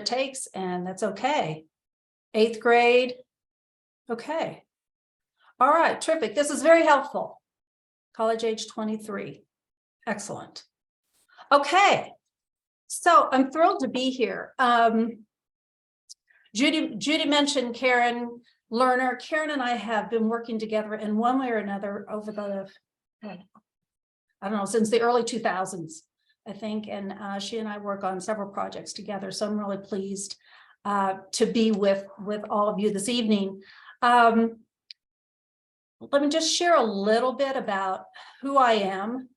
it takes, and that's okay. 8th grade. Okay. All right, terrific. This is very helpful. College age 23. Excellent. Okay. So I'm thrilled to be here. Judy mentioned Karen Lerner. Karen and I have been working together in one way or another over the, I don't know, since the early 2000s, I think. And she and I work on several projects together. So I'm really pleased to be with all of you this evening. Let me just share a little bit about who I am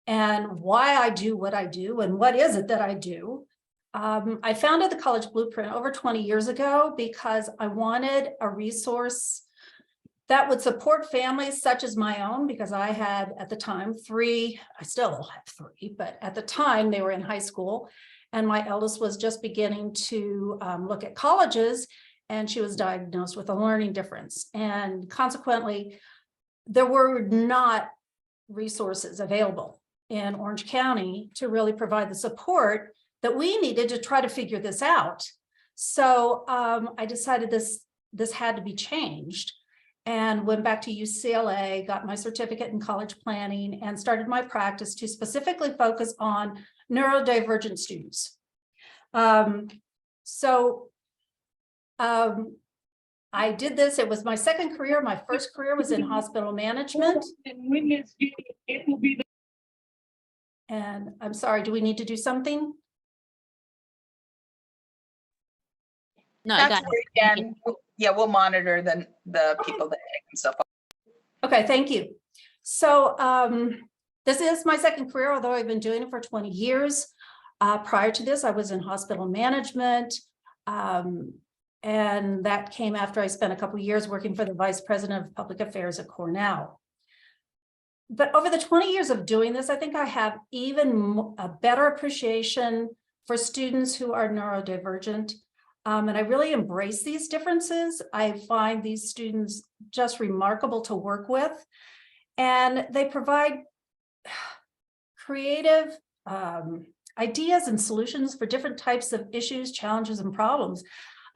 and why I do what I do and what is it that I do. I founded the College Blueprint over 20 years ago because I wanted a resource that would support families such as my own, because I had at the time 3, I still have 3, but at the time they were in high school, and my eldest was just beginning to look at colleges, and she was diagnosed with a learning difference. And consequently, there were not resources available in Orange County to really provide the support that we needed to try to figure this out. So I decided this had to be changed, and went back to UCLA, got my certificate in college planning, and started my practice to specifically focus on neurodivergent students. I did this. It was my second career. My first career was in hospital management. And I'm sorry, do we need to do something? No, I got it. Again, yeah, we'll monitor the people that take themselves off. Okay, thank you. So this is my second career, although I've been doing it for 20 years. Prior to this, I was in hospital management. And that came after I spent a couple of years working for the Vice President of Public Affairs at Cornell. But over the 20 years of doing this, I think I have even a better appreciation for students who are neurodivergent. And I really embrace these differences. I find these students just remarkable to work with. And they provide creative ideas and solutions for different types of issues, challenges, and problems.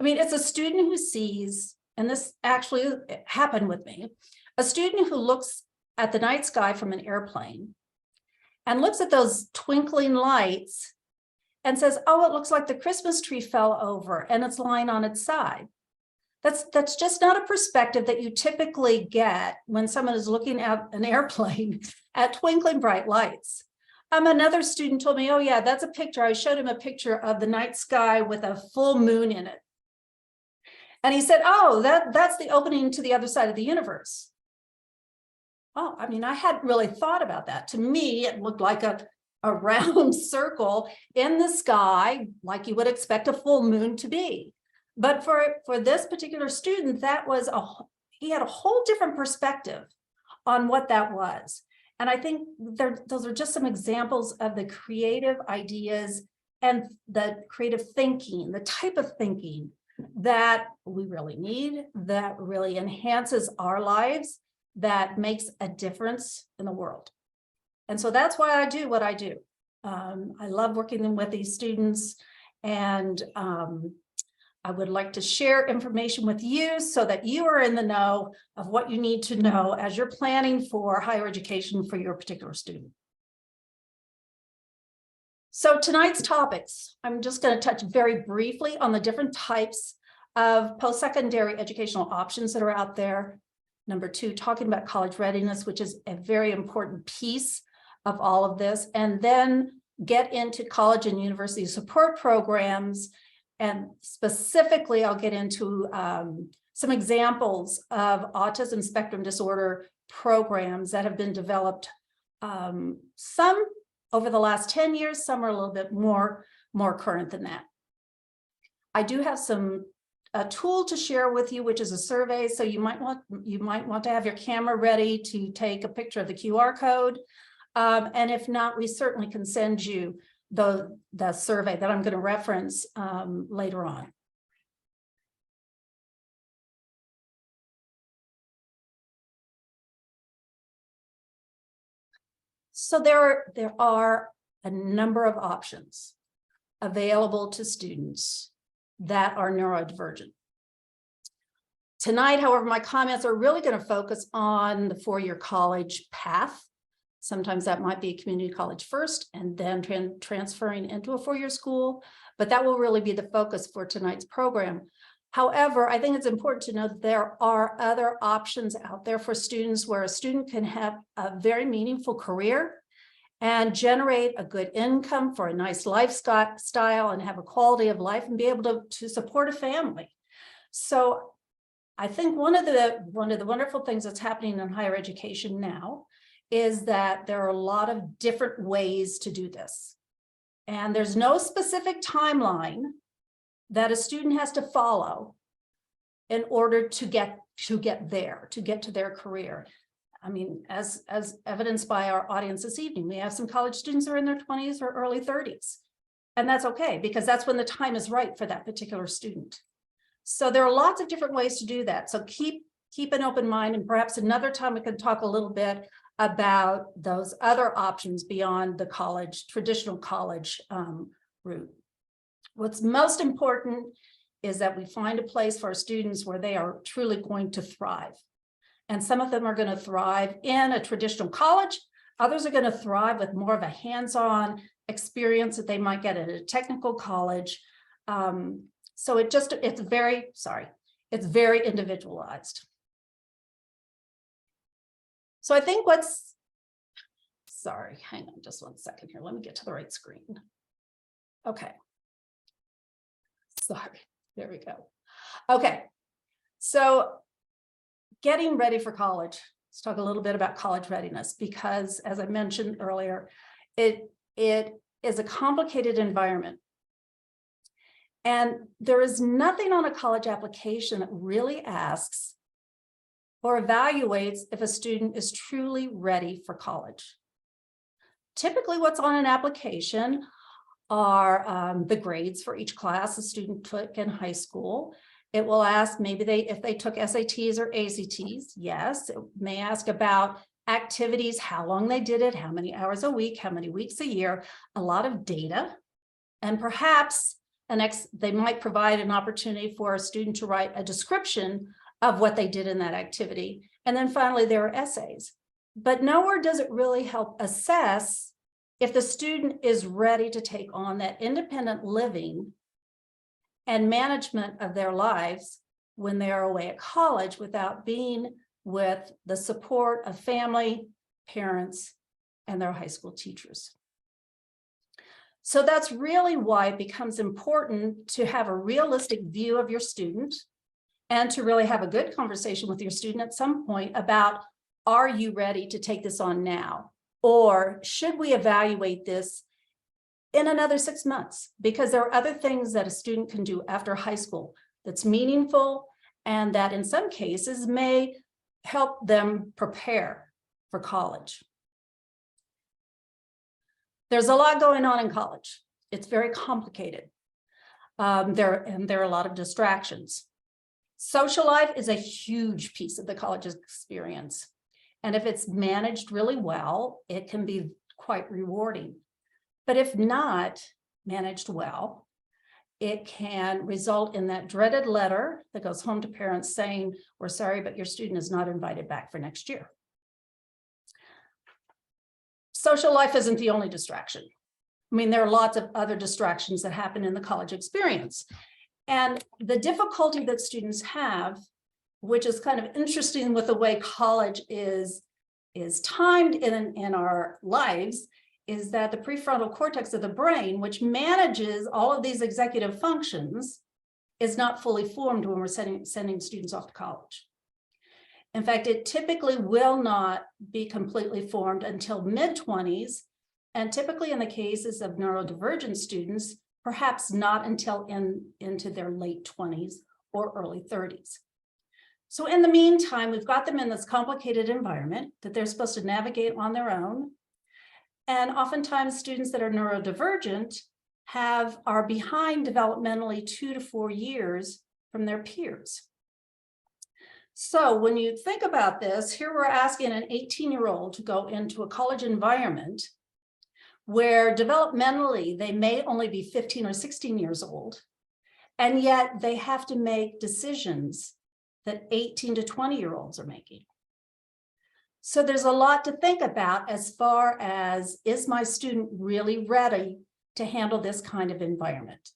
I mean, it's a student who sees, and this actually happened with me, a student who looks at the night sky from an airplane and looks at those twinkling lights and says, oh, it looks like the Christmas tree fell over and it's lying on its side. That's just not a perspective that you typically get when someone is looking at an airplane at twinkling bright lights. Another student told me, oh yeah, that's a picture. I showed him a picture of the night sky with a full moon in it. And he said, oh, that's the opening to the other side of the universe. Oh, I mean, I hadn't really thought about that. To me, it looked like a round circle in the sky, like you would expect a full moon to be. But for this particular student, he had a whole different perspective on what that was. And I think those are just some examples of the creative ideas and the creative thinking, the type of thinking that we really need, that really enhances our lives, that makes a difference in the world. And so that's why I do what I do. I love working with these students, and I would like to share information with you so that you are in the know of what you need to know as you're planning for higher education for your particular student. So tonight's topics, I'm just going to touch very briefly on the different types of post-secondary educational options that are out there. Number 2, talking about college readiness, which is a very important piece of all of this, and then get into college and university support programs. And specifically, I'll get into some examples of autism spectrum disorder programs that have been developed, some over the last 10 years, some are a little bit more current than that. I do have a tool to share with you, which is a survey. So you might want to have your camera ready to take a picture of the QR code. And if not, we certainly can send you the survey that I'm going to reference later on. So there are a number of options available to students that are neurodivergent. Tonight, however, my comments are really going to focus on the four-year college path. Sometimes that might be a community college first and then transferring into a four-year school, but that will really be the focus for tonight's program. However, I think it's important to know that there are other options out there for students where a student can have a very meaningful career and generate a good income for a nice lifestyle and have a quality of life and be able to support a family. So I think one of the wonderful things that's happening in higher education now is that there are a lot of different ways to do this. And there's no specific timeline that a student has to follow in order to get to their career. I mean, as evidenced by our audience this evening, we have some college students who are in their 20s or early 30s. And that's okay, because that's when the time is right for that particular student. So there are lots of different ways to do that. So keep an open mind, and perhaps another time we can talk a little bit about those other options beyond the traditional college route. What's most important is that we find a place for our students where they are truly going to thrive. And some of them are going to thrive in a traditional college. Others are going to thrive with more of a hands-on experience that they might get at a technical college. So it's very individualized. So I think hang on just one second here. Let me get to the right screen. Okay. Sorry, there we go. Okay, so getting ready for college. Let's talk a little bit about college readiness, because as I mentioned earlier, it is a complicated environment. And there is nothing on a college application that really asks or evaluates if a student is truly ready for college. Typically, what's on an application are the grades for each class a student took in high school. It will ask maybe if they took SATs or ACTs. Yes, it may ask about activities, how long they did it, how many hours a week, how many weeks a year, a lot of data. And perhaps they might provide an opportunity for a student to write a description of what they did in that activity. And then finally, there are essays. But nowhere does it really help assess if the student is ready to take on that independent living and management of their lives when they are away at college without being with the support of family, parents, and their high school teachers. So that's really why it becomes important to have a realistic view of your student and to really have a good conversation with your student at some point about, are you ready to take this on now? Or should we evaluate this in another 6 months? Because there are other things that a student can do after high school that's meaningful and that in some cases may help them prepare for college. There's a lot going on in college. It's very complicated. There are a lot of distractions. Social life is a huge piece of the college experience. And if it's managed really well, it can be quite rewarding. But if not managed well, it can result in that dreaded letter that goes home to parents saying, we're sorry, but your student is not invited back for next year. Social life isn't the only distraction. I mean, there are lots of other distractions that happen in the college experience. And the difficulty that students have, which is kind of interesting with the way college is timed in our lives, is that the prefrontal cortex of the brain, which manages all of these executive functions, is not fully formed when we're sending students off to college. In fact, it typically will not be completely formed until mid-20s, and typically in the cases of neurodivergent students, perhaps not until into their late 20s or early 30s. So in the meantime, we've got them in this complicated environment that they're supposed to navigate on their own. And oftentimes students that are neurodivergent are behind developmentally 2 to 4 years from their peers. So when you think about this, here we're asking an 18-year-old to go into a college environment where developmentally they may only be 15 or 16 years old. And yet they have to make decisions that 18 to 20-year-olds are making. So there's a lot to think about as far as, is my student really ready to handle this kind of environment?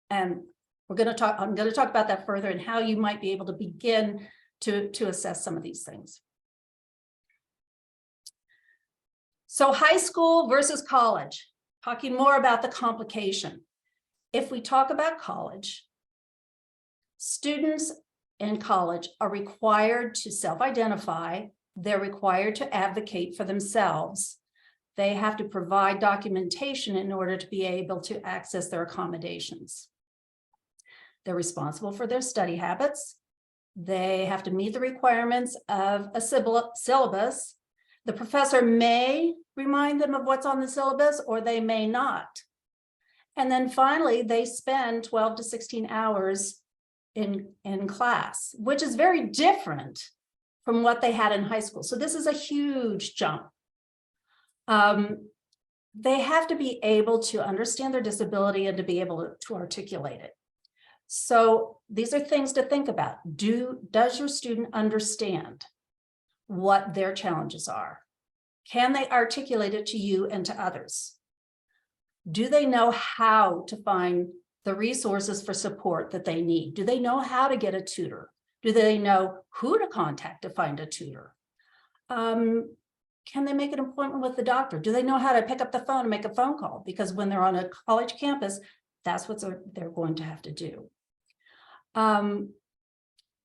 And I'm going to talk about that further and how you might be able to begin to assess some of these things. So high school versus college, talking more about the complication. If we talk about college, students in college are required to self-identify. They're required to advocate for themselves. They have to provide documentation in order to be able to access their accommodations. They're responsible for their study habits. They have to meet the requirements of a syllabus. The professor may remind them of what's on the syllabus, or they may not. And then finally, they spend 12 to 16 hours in class, which is very different from what they had in high school. So this is a huge jump. They have to be able to understand their disability and to be able to articulate it. So these are things to think about. Does your student understand what their challenges are? Can they articulate it to you and to others? Do they know how to find the resources for support that they need? Do they know how to get a tutor? Do they know who to contact to find a tutor? Can they make an appointment with the doctor? Do they know how to pick up the phone and make a phone call? Because when they're on a college campus, that's what they're going to have to do.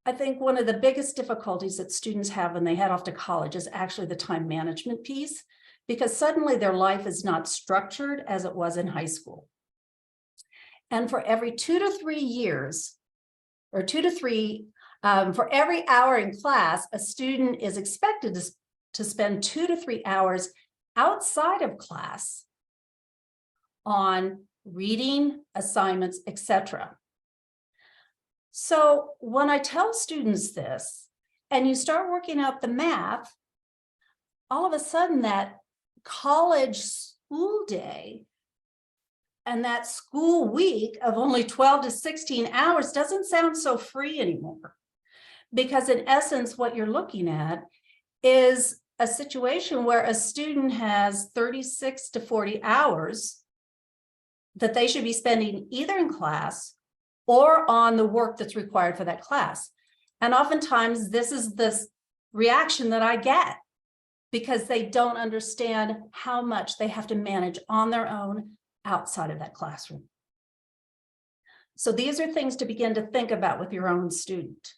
I think one of the biggest difficulties that students have when they head off to college is actually the time management piece, because suddenly their life is not structured as it was in high school. And for every 2 to 3 years, or 2 to 3, for every hour in class, a student is expected to spend 2 to 3 hours outside of class on reading, assignments, etc. So when I tell students this, and you start working out the math, all of a sudden that college school day and that school week of only 12 to 16 hours doesn't sound so free anymore. Because in essence, what you're looking at is a situation where a student has 36 to 40 hours that they should be spending either in class or on the work that's required for that class. And oftentimes this is this reaction that I get because they don't understand how much they have to manage on their own outside of that classroom. So these are things to begin to think about with your own student.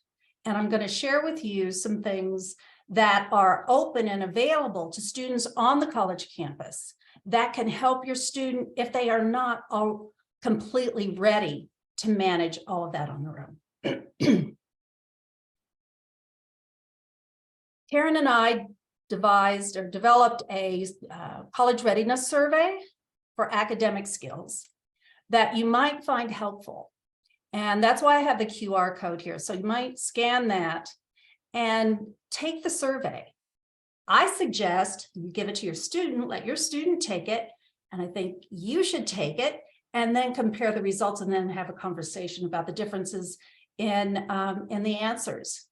And I'm going to share with you some things that are open and available to students on the college campus that can help your student if they are not all completely ready to manage all of that on their own. Karen and I developed a college readiness survey for academic skills that you might find helpful. And that's why I have the QR code here. So you might scan that and take the survey. I suggest you give it to your student, let your student take it, and I think you should take it and then compare the results and then have a conversation about the differences in the answers.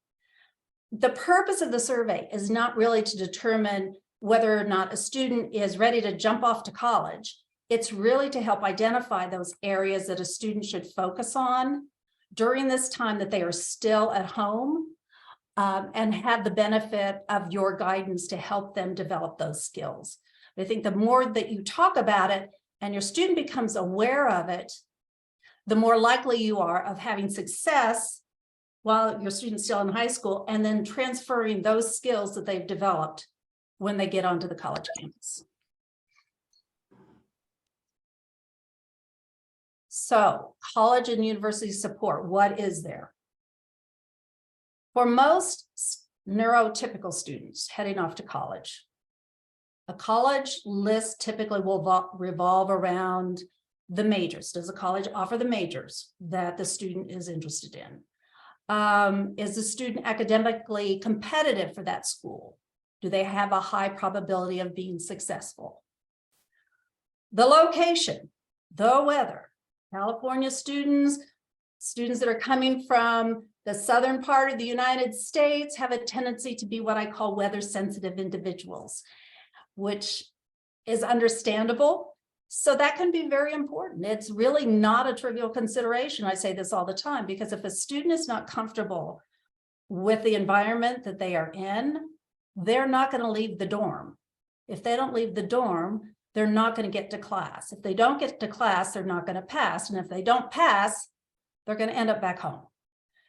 The purpose of the survey is not really to determine whether or not a student is ready to jump off to college. It's really to help identify those areas that a student should focus on during this time that they are still at home, and have the benefit of your guidance to help them develop those skills. I think the more that you talk about it and your student becomes aware of it, the more likely you are of having success while your student's still in high school and then transferring those skills that they've developed when they get onto the college campus. So, college and university support, what is there? For most neurotypical students heading off to college, a college list typically will revolve around the majors. Does the college offer the majors that the student is interested in? Is the student academically competitive for that school? Do they have a high probability of being successful? The location, the weather, California students that are coming from the southern part of the United States have a tendency to be what I call weather sensitive individuals, which is understandable. So that can be very important. It's really not a trivial consideration. I say this all the time, because if a student is not comfortable with the environment that they are in, they're not going to leave the dorm. If they don't leave the dorm, they're not going to get to class. If they don't get to class, they're not going to pass. And if they don't pass, they're going to end up back home.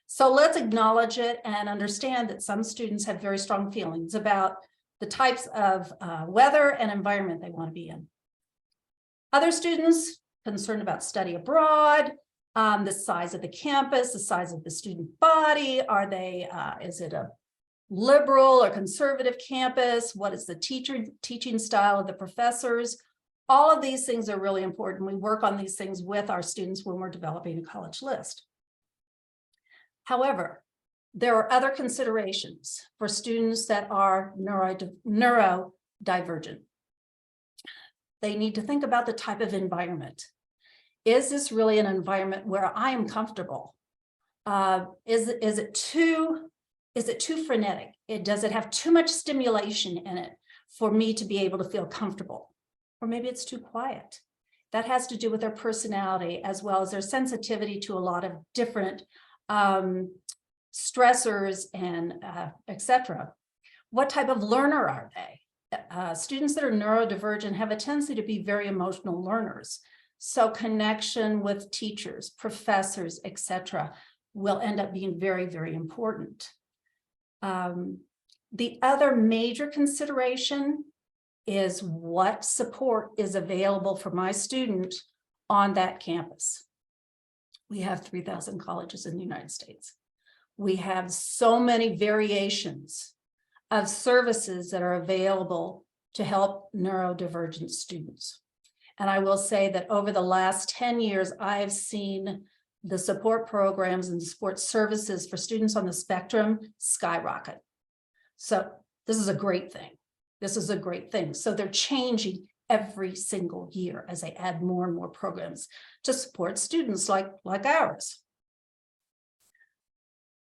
So let's acknowledge it and understand that some students have very strong feelings about the types of weather and environment they want to be in. Other students concerned about study abroad, the size of the campus, the size of the student body. Are they, is it a liberal or conservative campus? What is the teaching style of the professors? All of these things are really important. We work on these things with our students when we're developing a college list. However, there are other considerations for students that are neurodivergent. They need to think about the type of environment. Is this really an environment where I am comfortable? Is it too frenetic? Does it have too much stimulation in it for me to be able to feel comfortable? Or maybe it's too quiet. That has to do with their personality as well as their sensitivity to a lot of different stressors and etc. What type of learner are they? Students that are neurodivergent have a tendency to be very emotional learners. So connection with teachers, professors, etc. will end up being very, very important. The other major consideration is what support is available for my student on that campus. We have 3,000 colleges in the United States. We have so many variations of services that are available to help neurodivergent students. And I will say that over the last 10 years, I've seen the support programs and support services for students on the spectrum skyrocket. So this is a great thing. This is a great thing. So they're changing every single year as they add more and more programs to support students like ours.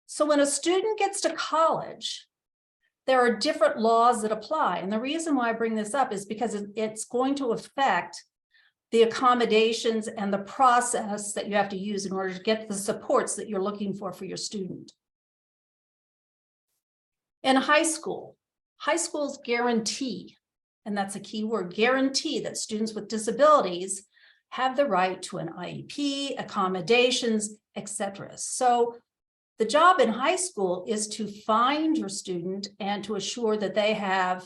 So when a student gets to college, there are different laws that apply. And the reason why I bring this up is because it's going to affect the accommodations and the process that you have to use in order to get the supports that you're looking for your student. In schools guarantee, and that's a key word, guarantee that students with disabilities have the right to an IEP, accommodations, etc. So the job in high school is to find your student and to assure that they have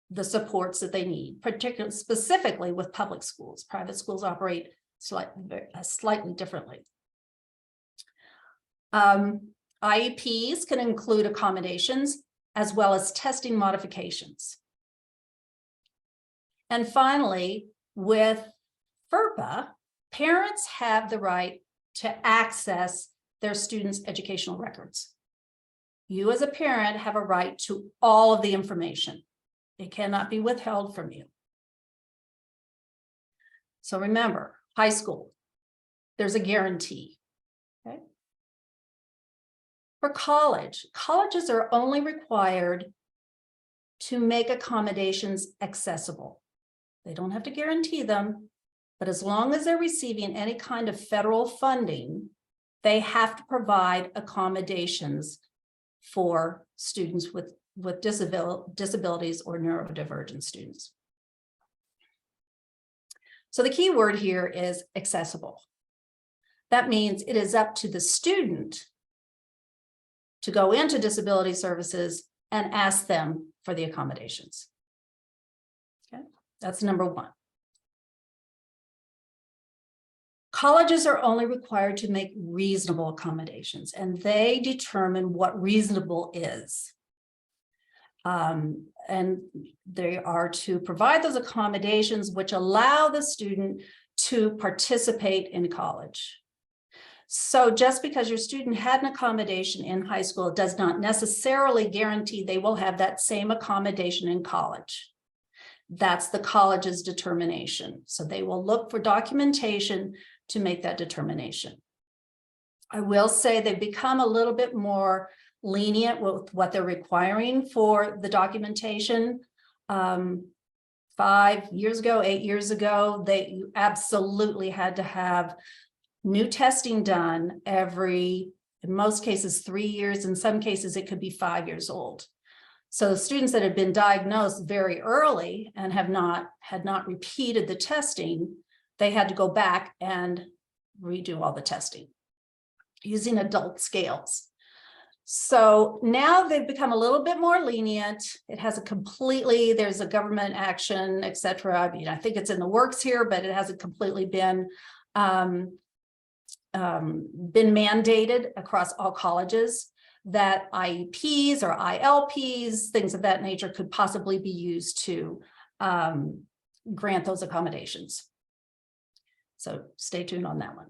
the supports that they need, particularly specifically with public schools. Private schools operate slightly differently. IEPs can include accommodations as well as testing modifications. And finally, with FERPA, parents have the right to access their students' educational records. You as a parent have a right to all of the information. It cannot be withheld from you. So remember, high school, there's a guarantee. Okay? For college, colleges are only required to make accommodations accessible. They don't have to guarantee them, but as long as they're receiving any kind of federal funding, they have to provide accommodations for students with disabilities or neurodivergent students. So the key word here is accessible. That means it is up to the student to go into disability services and ask them for the accommodations. Okay, that's number one. Colleges are only required to make reasonable accommodations, and they determine what reasonable is. And they are to provide those accommodations which allow the student to participate in college. So just because your student had an accommodation in high school does not necessarily guarantee they will have that same accommodation in college. That's the college's determination. So they will look for documentation to make that determination. I will say they've become a little bit more lenient with what they're requiring for the documentation. 5 years ago, 8 years ago, they absolutely had to have new testing done every, in most cases, 3 years. In some cases, it could be 5 years old. So students that had been diagnosed very early and had not repeated the testing, they had to go back and redo all the testing using adult scales. So now they've become a little bit more lenient. It has a completely, there's a government action, et cetera. I mean, I think it's in the works here, but it hasn't completely been mandated across all colleges that IEPs or ILPs, things of that nature, could possibly be used to grant those accommodations. So stay tuned on that one.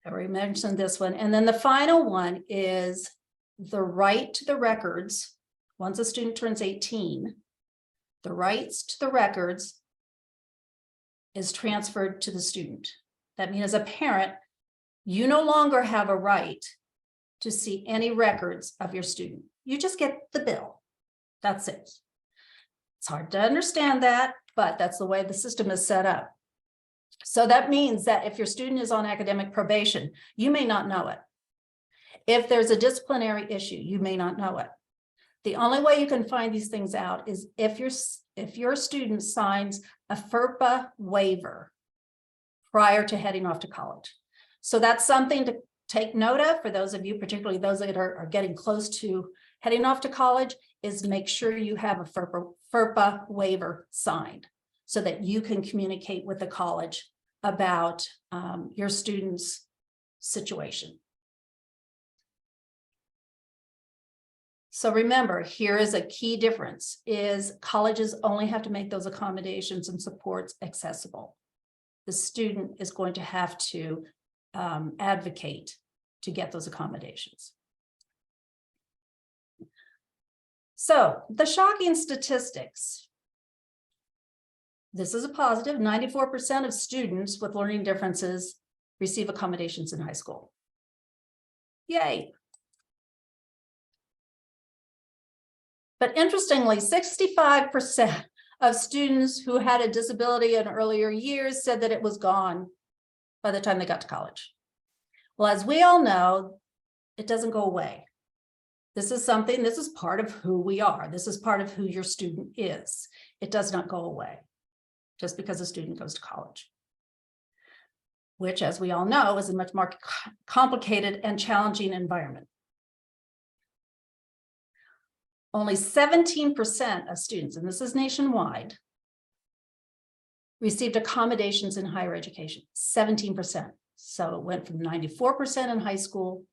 I already mentioned this one. And then the final one is the right to the records. Once a student turns 18, the rights to the records is transferred to the student. That means as a parent, you no longer have a right to see any records of your student. You just get the bill. That's it. It's hard to understand that, but that's the way the system is set up. So that means that if your student is on academic probation, you may not know it. If there's a disciplinary issue, you may not know it. The only way you can find these things out is if your student signs a FERPA waiver prior to heading off to college. So that's something to take note of for those of you, particularly those that are getting close to heading off to college, is make sure you have a FERPA waiver signed so that you can communicate with the college about your student's situation. So remember, here is a key difference, is colleges only have to make those accommodations and supports accessible. The student is going to have to advocate to get those accommodations. So the shocking statistics. This is a positive. 94% of students with learning differences receive accommodations in high school. Yay. But interestingly, 65% of students who had a disability in earlier years said that it was gone by the time they got to college. Well, as we all know, it doesn't go away. This is something, this is part of who we are. This is part of who your student is. It does not go away just because a student goes to college, which, as we all know, is a much more complicated and challenging environment. Only 17% of students, and this is nationwide, received accommodations in higher education, 17%. So it went from 94% in high school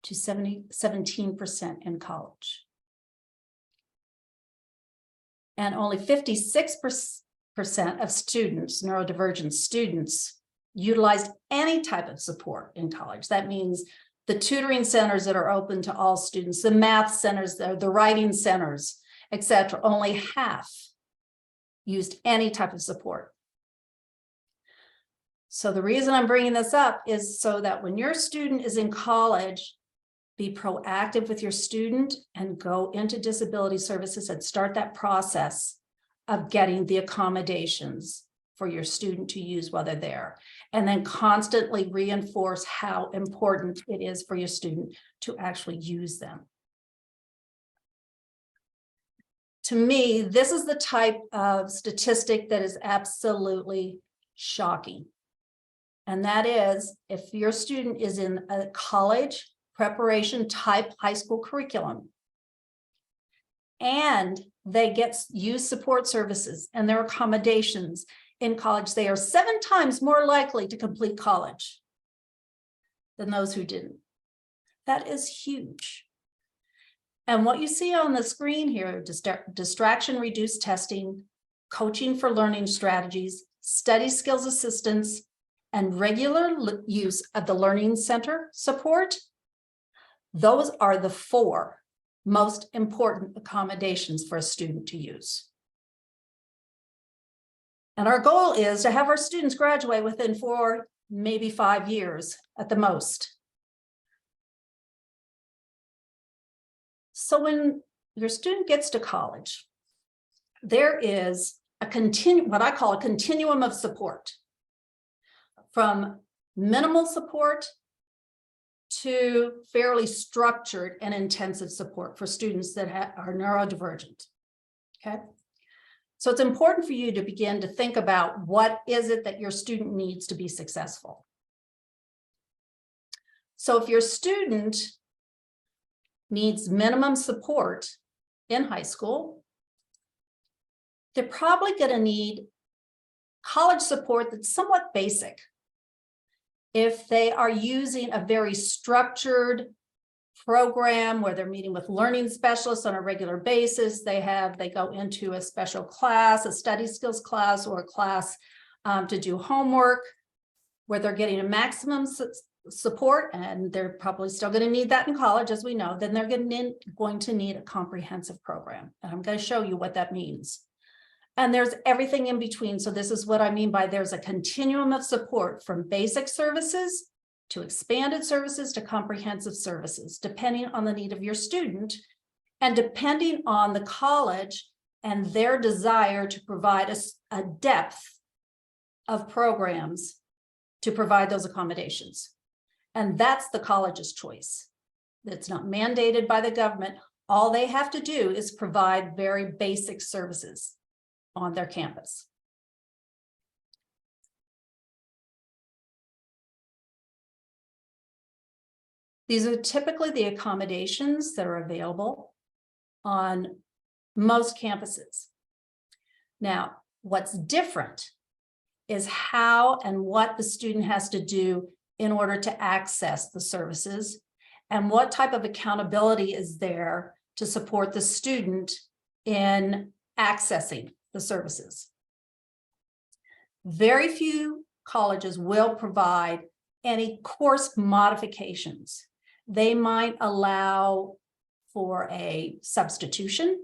to 17% in college. And only 56% of students, neurodivergent students, utilized any type of support in college. That means the tutoring centers that are open to all students, the math centers, the writing centers, etc. Only half used any type of support. So the reason I'm bringing this up is so that when your student is in college, be proactive with your student and go into disability services and start that process of getting the accommodations for your student to use while they're there. And then constantly reinforce how important it is for your student to actually use them. To me, this is the type of statistic that is absolutely shocking. And that is, if your student is in a college preparation type high school curriculum, and they get youth support services and their accommodations in college, they are 7 times more likely to complete college than those who didn't. That is huge. And what you see on the screen here, distraction-reduced testing, coaching for learning strategies, study skills assistance, and regular use of the Learning Center support, those are the 4 most important accommodations for a student to use. And our goal is to have our students graduate within 4, maybe 5 years at the most. So when your student gets to college, there is what I call a continuum of support, from minimal support to fairly structured and intensive support for students that are neurodivergent. Okay. So it's important for you to begin to think about what is it that your student needs to be successful. So if your student needs minimum support in high school, they're probably going to need college support that's somewhat basic. If they are using a very structured program where they're meeting with learning specialists on a regular basis, they go into a special class, a study skills class, or a class to do homework, where they're getting a maximum support, and they're probably still going to need that in college, as we know, then they're going to need a comprehensive program. And I'm going to show you what that means. And there's everything in between. So this is what I mean by there's a continuum of support, from basic services to expanded services to comprehensive services, depending on the need of your student and depending on the college and their desire to provide a depth of programs to provide those accommodations. And that's the college's choice. It's not mandated by the government. All they have to do is provide very basic services on their campus. These are typically the accommodations that are available on most campuses. Now, what's different is how and what the student has to do in order to access the services, and what type of accountability is there to support the student in accessing the services. Very few colleges will provide any course modifications. They might allow for a substitution,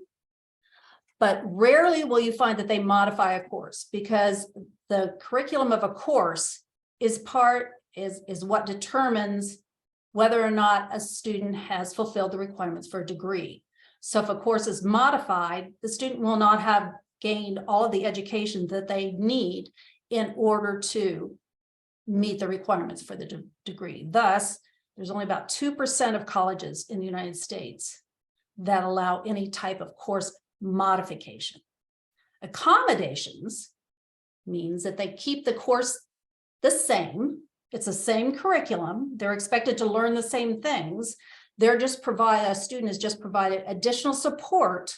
but rarely will you find that they modify a course, because the curriculum of a course is what determines whether or not a student has fulfilled the requirements for a degree. So if a course is modified, the student will not have gained all of the education that they need in order to meet the requirements for the degree. Thus, there's only about 2% of colleges in the United States that allow any type of course modification. Accommodations means that they keep the course the same. It's the same curriculum. They're expected to learn the same things. A student is just provided additional support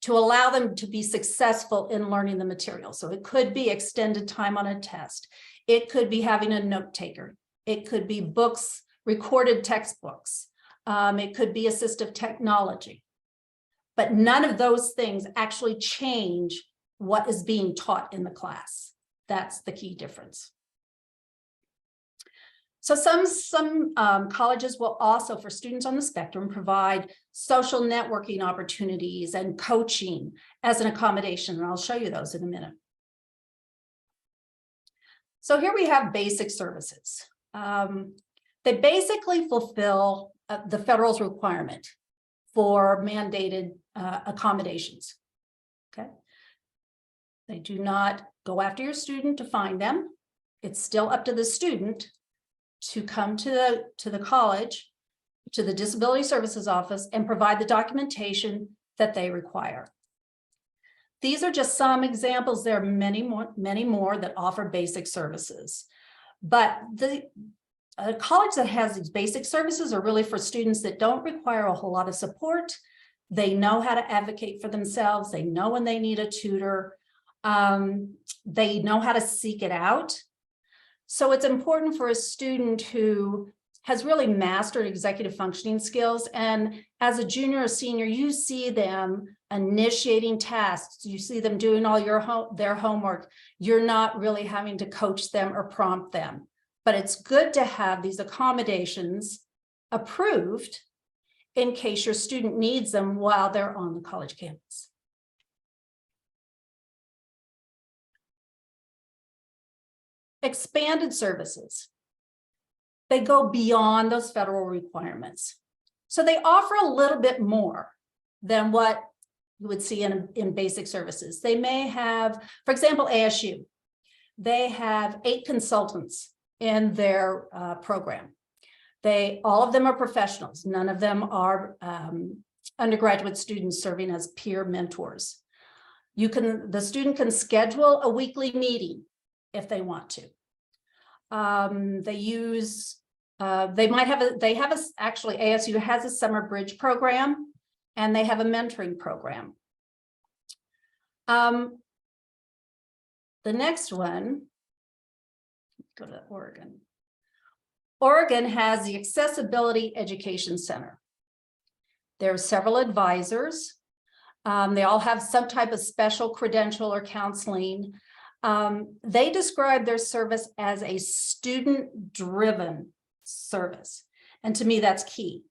to allow them to be successful in learning the material. So it could be extended time on a test. It could be having a note taker. It could be books, recorded textbooks. It could be assistive technology. But none of those things actually change what is being taught in the class. That's the key difference. So some colleges will also, for students on the spectrum, provide social networking opportunities and coaching as an accommodation, and I'll show you those in a minute. So here we have basic services. They basically fulfill the federal's requirement for mandated accommodations. Okay. They do not go after your student to find them. It's still up to the student to come to the college, to the Disability Services Office, and provide the documentation that they require. These are just some examples. There are many more that offer basic services. But the college that has these basic services are really for students that don't require a whole lot of support. They know how to advocate for themselves. They know when they need a tutor. They know how to seek it out. So it's important for a student who has really mastered executive functioning skills. And as a junior or senior, you see them initiating tasks. You see them doing all their homework. You're not really having to coach them or prompt them. But it's good to have these accommodations approved in case your student needs them while they're on the college campus. Expanded services. They go beyond those federal requirements. So they offer a little bit more than what you would see in basic services. They may have, for example, ASU, they have 8 consultants in their program. All of them are professionals. None of them are undergraduate students serving as peer mentors. The student can schedule a weekly meeting if they want to. Actually ASU has a summer bridge program, and they have a mentoring program. The next one, go to Oregon. Oregon has the Accessibility Education Center. There are several advisors. They all have some type of special credential or counseling. They describe their service as a student-driven service. And to me, that's key,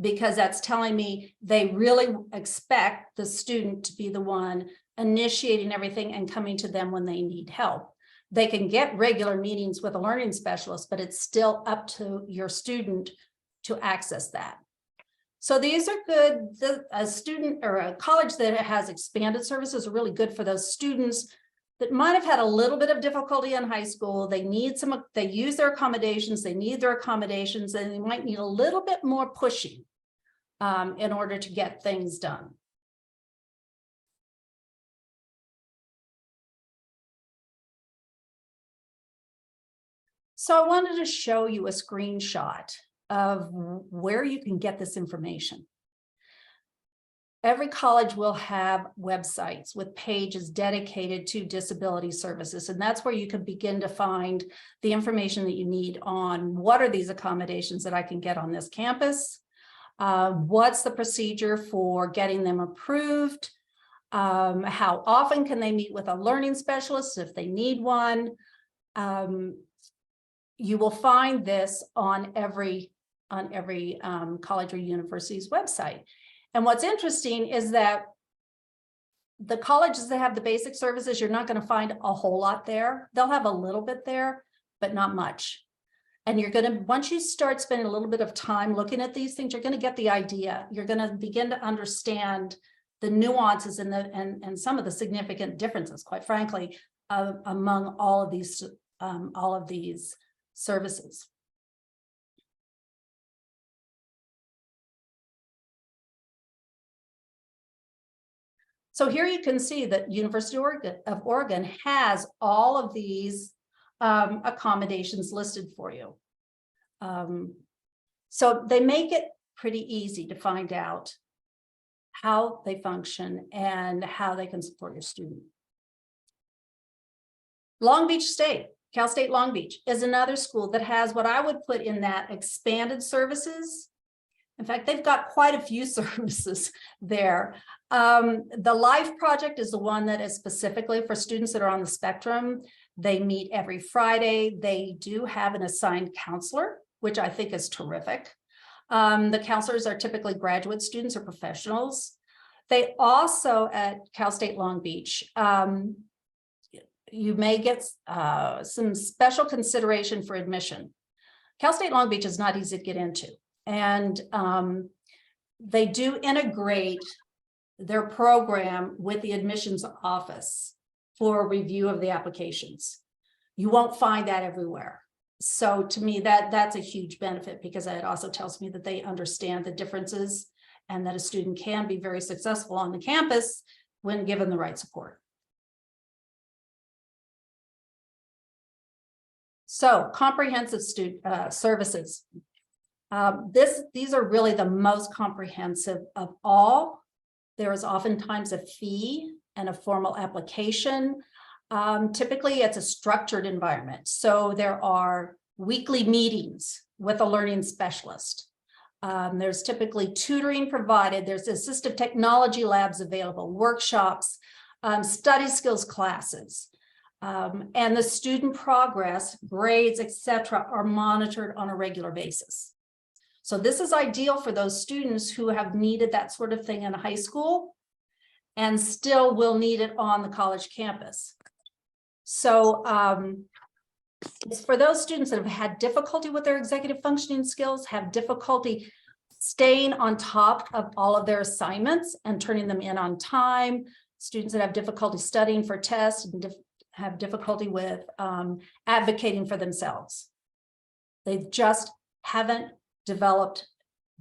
because that's telling me they really expect the student to be the one initiating everything and coming to them when they need help. They can get regular meetings with a learning specialist, but it's still up to your student to access that. So these are good. A student or a college that has expanded services are really good for those students that might have had a little bit of difficulty in high school. They use their accommodations, they need their accommodations, and they might need a little bit more pushing in order to get things done. So I wanted to show you a screenshot of where you can get this information. Every college will have websites with pages dedicated to disability services, and that's where you can begin to find the information that you need on what are these accommodations that I can get on this campus, what's the procedure for getting them approved, how often can they meet with a learning specialist if they need one. You will find this on every college or university's website. And what's interesting is that the colleges that have the basic services, you're not going to find a whole lot there. They'll have a little bit there, but not much. And you're going to, once you start spending a little bit of time looking at these things, you're going to get the idea. You're going to begin to understand the nuances and some of the significant differences, quite frankly, among all of these services. So here you can see that University of Oregon has all of these accommodations listed for you. So they make it pretty easy to find out how they function and how they can support your student. Long Beach State, Cal State Long Beach is another school that has what I would put in that expanded services. In fact, they've got quite a few services there. The Life Project is the one that is specifically for students that are on the spectrum. They meet every Friday. They do have an assigned counselor, which I think is terrific. The counselors are typically graduate students or professionals. They also, at Cal State Long Beach, you may get some special consideration for admission. Cal State Long Beach is not easy to get into. And they do integrate their program with the admissions office for review of the applications. You won't find that everywhere. So to me, that's a huge benefit, because it also tells me that they understand the differences and that a student can be very successful on the campus when given the right support. So comprehensive services. These are really the most comprehensive of all. There is oftentimes a fee and a formal application. Typically, it's a structured environment. So there are weekly meetings with a learning specialist. There's typically tutoring provided. There's assistive technology labs available, workshops, study skills classes. And the student progress, grades, etc., are monitored on a regular basis. So this is ideal for those students who have needed that sort of thing in high school and still will need it on the college campus. So It's for those students that have had difficulty with their executive functioning skills, have difficulty staying on top of all of their assignments and turning them in on time, students that have difficulty studying for tests and have difficulty with advocating for themselves. They just haven't developed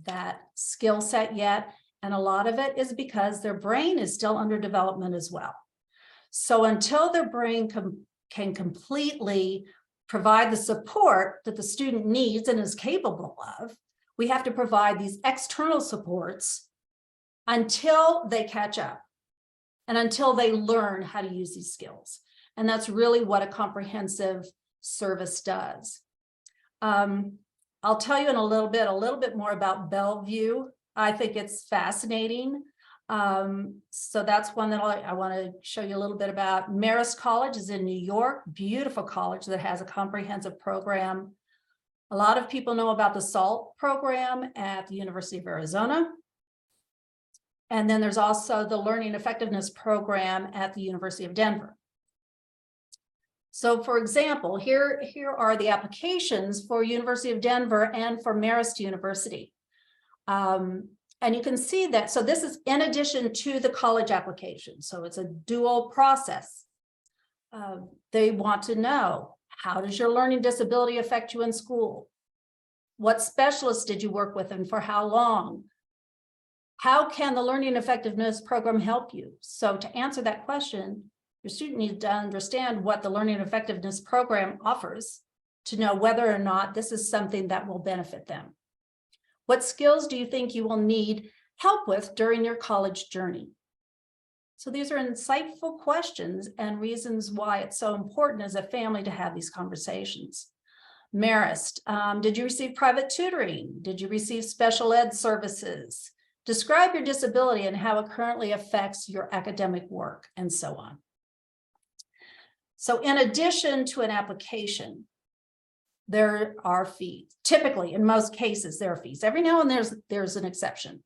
that skill set yet. And a lot of it is because their brain is still under development as well. So until their brain can completely provide the support that the student needs and is capable of, we have to provide these external supports until they catch up and until they learn how to use these skills. And that's really what a comprehensive service does. I'll tell you in a little bit more about Bellevue. I think it's fascinating. So that's one that I want to show you a little bit about. Marist College is in New York, beautiful college that has a comprehensive program. A lot of people know about the SALT program at the University of Arizona. And then there's also the Learning Effectiveness program at the University of Denver. So for example, here are the applications for University of Denver and for Marist University. And you can see that, so this is in addition to the college application. So it's a dual process. They want to know, how does your learning disability affect you in school? What specialists did you work with and for how long? How can the Learning Effectiveness program help you? So to answer that question, your student needs to understand what the Learning Effectiveness program offers to know whether or not this is something that will benefit them. What skills do you think you will need help with during your college journey? So these are insightful questions and reasons why it's so important as a family to have these conversations. Marist, did you receive private tutoring? Did you receive special ed services? Describe your disability and how it currently affects your academic work, and so on. So in addition to an application, there are fees. Typically, in most cases, there are fees. Every now and then there's an exception.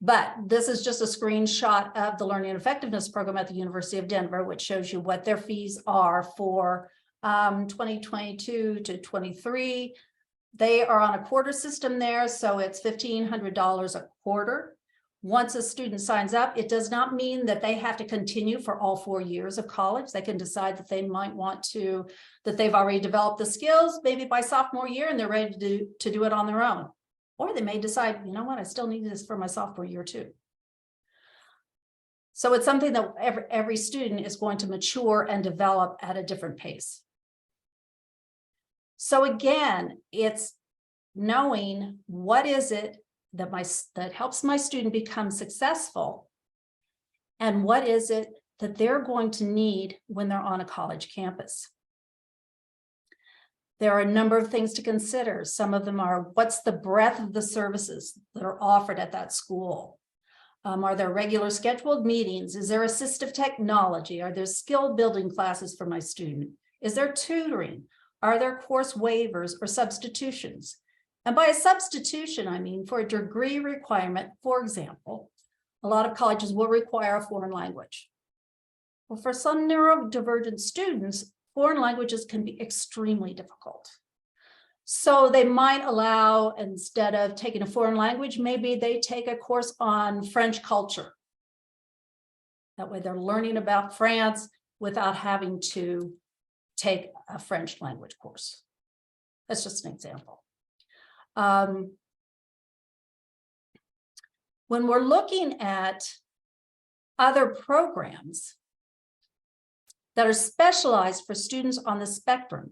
But this is just a screenshot of the Learning Effectiveness program at the University of Denver, which shows you what their fees are for 2022 to 23. They are on a quarter system there, so it's $1,500 a quarter. Once a student signs up, it does not mean that they have to continue for all 4 years of college. They can decide that they might want to, that they've already developed the skills, maybe by sophomore year, and they're ready to do it on their own. Or they may decide, you know what, I still need this for my sophomore year too. So it's something that every student is going to mature and develop at a different pace. So again, it's knowing what is it that helps my student become successful, and what is it that they're going to need when they're on a college campus. There are a number of things to consider. Some of them are, what's the breadth of the services that are offered at that school? Are there regular scheduled meetings? Is there assistive technology? Are there skill building classes for my student? Is there tutoring? Are there course waivers or substitutions? And by a substitution, I mean for a degree requirement. For example, a lot of colleges will require a foreign language. Well, for some neurodivergent students, foreign languages can be extremely difficult. So they might allow, instead of taking a foreign language, maybe they take a course on French culture. That way they're learning about France without having to take a French language course. That's just an example. When we're looking at other programs that are specialized for students on the spectrum,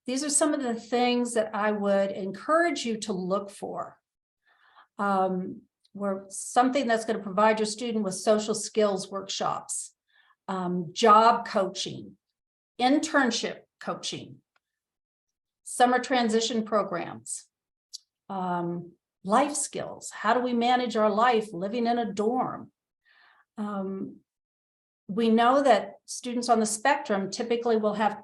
these are some of the things that I would encourage you to look for. Where something that's going to provide your student with social skills workshops, job coaching, internship coaching, summer transition programs, life skills. How do we manage our life living in a dorm? We know that students on the spectrum typically will have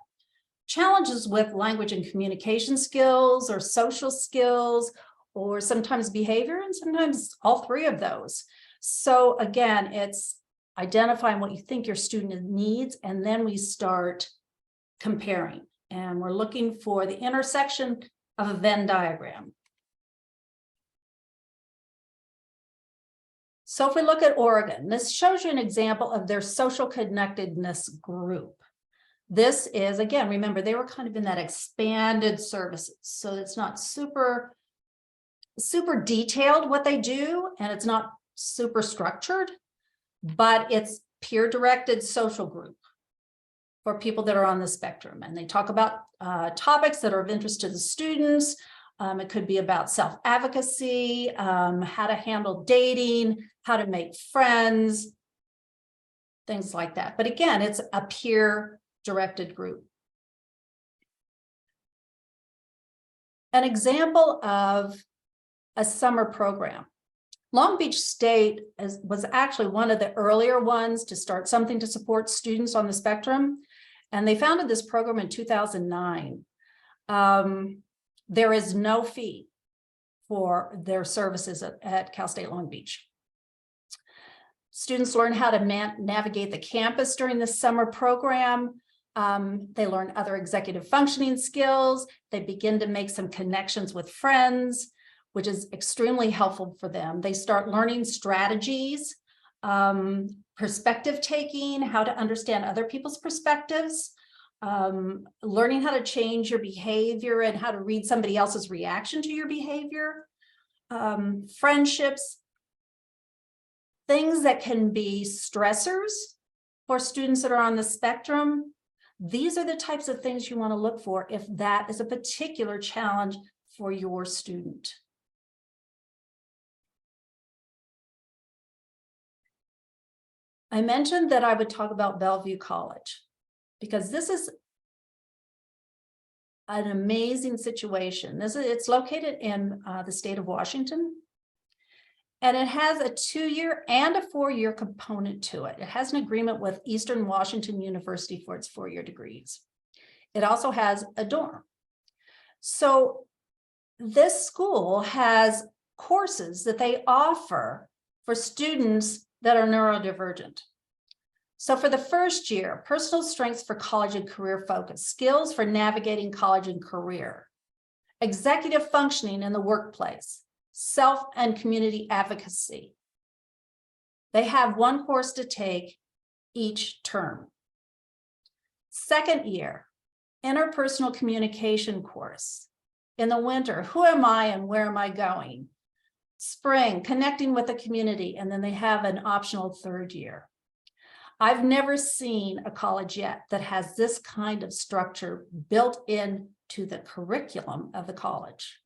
challenges with language and communication skills or social skills, or sometimes behavior, and sometimes all three of those. So again, it's identifying what you think your student needs, and then we start comparing And we're looking for the intersection of a Venn diagram. So if we look at Oregon, this shows you an example of their social connectedness group. This is, again, remember, they were kind of in that expanded services. So it's not super detailed what they do, and it's not super structured, but it's peer-directed social group for people that are on the spectrum. And they talk about topics that are of interest to the students. It could be about self-advocacy, how to handle dating, how to make friends, things like that. But again, it's a peer-directed group. An example of a summer program. Long Beach State was actually one of the earlier ones to start something to support students on the spectrum. And they founded this program in 2009. There is no fee for their services at Cal State Long Beach. Students learn how to navigate the campus during the summer program. They learn other executive functioning skills. They begin to make some connections with friends, which is extremely helpful for them. They start learning strategies, perspective taking, how to understand other people's perspectives, learning how to change your behavior and how to read somebody else's reaction to your behavior, friendships, things that can be stressors for students that are on the spectrum. These are the types of things you want to look for if that is a particular challenge for your student. I mentioned that I would talk about Bellevue College because this is an amazing situation. It's located in the state of Washington, and it has a 2-year and a 4-year component to it. It has an agreement with Eastern Washington University for its 4-year degrees. It also has a dorm. So this school has courses that they offer for students that are neurodivergent. So for the first year, personal strengths for college and career focus, skills for navigating college and career, executive functioning in the workplace, self and community advocacy. They have one course to take each term. Second year, interpersonal communication course. In the winter, who am I and where am I going? Spring, connecting with the community, and then they have an optional third year. I've never seen a college yet that has this kind of structure built into the curriculum of the college.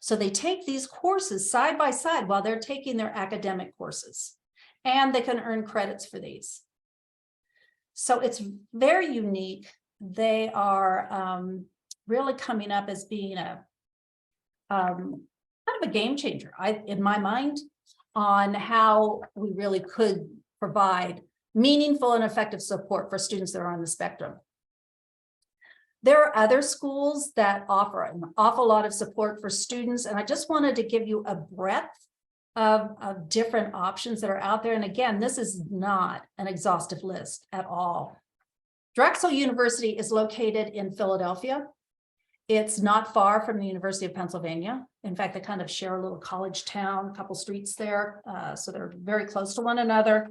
So they take these courses side by side while they're taking their academic courses, and they can earn credits for these. So it's very unique. They are really coming up as being a kind of a game changer, in my mind, on how we really could provide meaningful and effective support for students that are on the spectrum. There are other schools that offer an awful lot of support for students, and I just wanted to give you a breadth of different options that are out there. And again, this is not an exhaustive list at all. Drexel University is located in Philadelphia. It's not far from the University of Pennsylvania. In fact, they kind of share a little college town, a couple streets there, so they're very close to one another.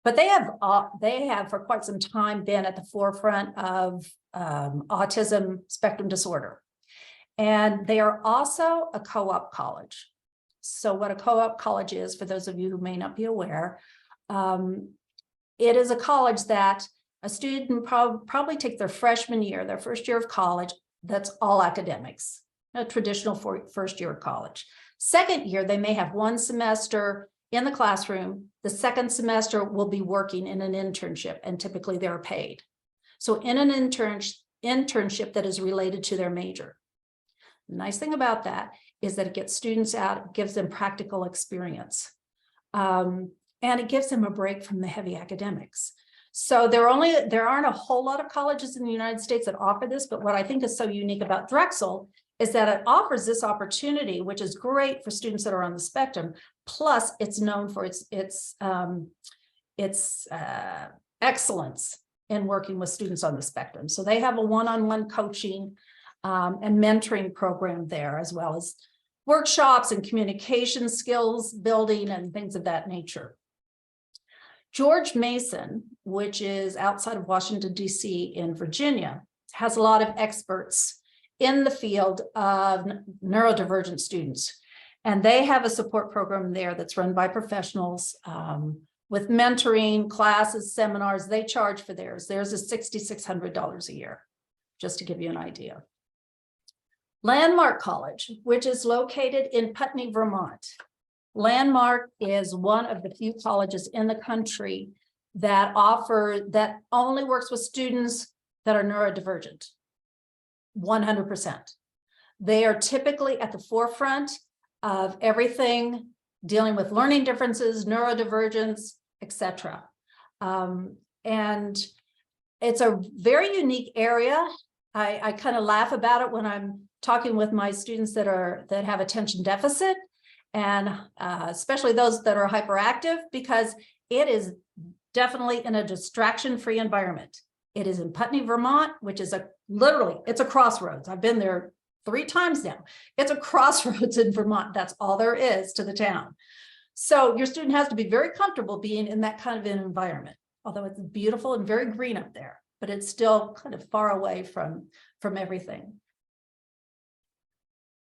But they have for quite some time been at the forefront of autism spectrum disorder. And they are also a co-op college. So what a co-op college is, for those of you who may not be aware, it is a college that a student probably take their freshman year, their first year of college, that's all academics, a traditional first year of college. Second year, they may have one semester in the classroom. The second semester will be working in an internship, and typically they're paid. So in an internship that is related to their major. The nice thing about that is that it gets students out, gives them practical experience, and it gives them a break from the heavy academics. So there aren't a whole lot of colleges in the United States that offer this, but what I think is so unique about Drexel is that it offers this opportunity, which is great for students that are on the spectrum. Plus, it's known for its excellence in working with students on the spectrum. So they have a one-on-one coaching and mentoring program there, as well as workshops and communication skills building and things of that nature. George Mason, which is outside of Washington, D.C. in Virginia, has a lot of experts in the field of neurodivergent students. And they have a support program there that's run by professionals with mentoring, classes, seminars. They charge for theirs. Theirs is $6,600 a year, just to give you an idea. Landmark College, which is located in Putney, Vermont. Landmark is one of the few colleges in the country that only works with students that are neurodivergent, 100%. They are typically at the forefront of everything dealing with learning differences, neurodivergence, etc. And it's a very unique area. I kind of laugh about it when I'm talking with my students that have attention deficit, and especially those that are hyperactive, because it is definitely in a distraction-free environment. It is in Putney, Vermont, which is literally, it's a crossroads. I've been there 3 times now. It's a crossroads in Vermont. That's all there is to the town. So your student has to be very comfortable being in that kind of an environment, although it's beautiful and very green up there, but it's still kind of far away from everything.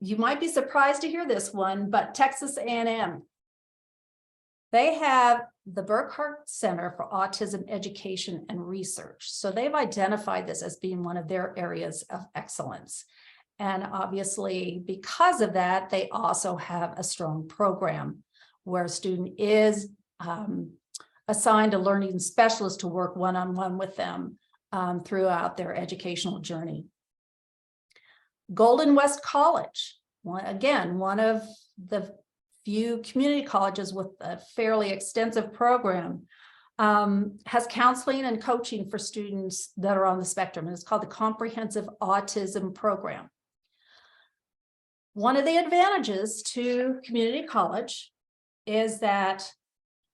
You might be surprised to hear this one, but Texas A&M, they have the Burkhart Center for Autism Education and Research. So they've identified this as being one of their areas of excellence. And obviously, because of that, they also have a strong program where a student is assigned a learning specialist to work one-on-one with them throughout their educational journey. Golden West College, one of the few community colleges with a fairly extensive program, has counseling and coaching for students that are on the spectrum, and it's called the Comprehensive Autism Program. One of the advantages to community college is that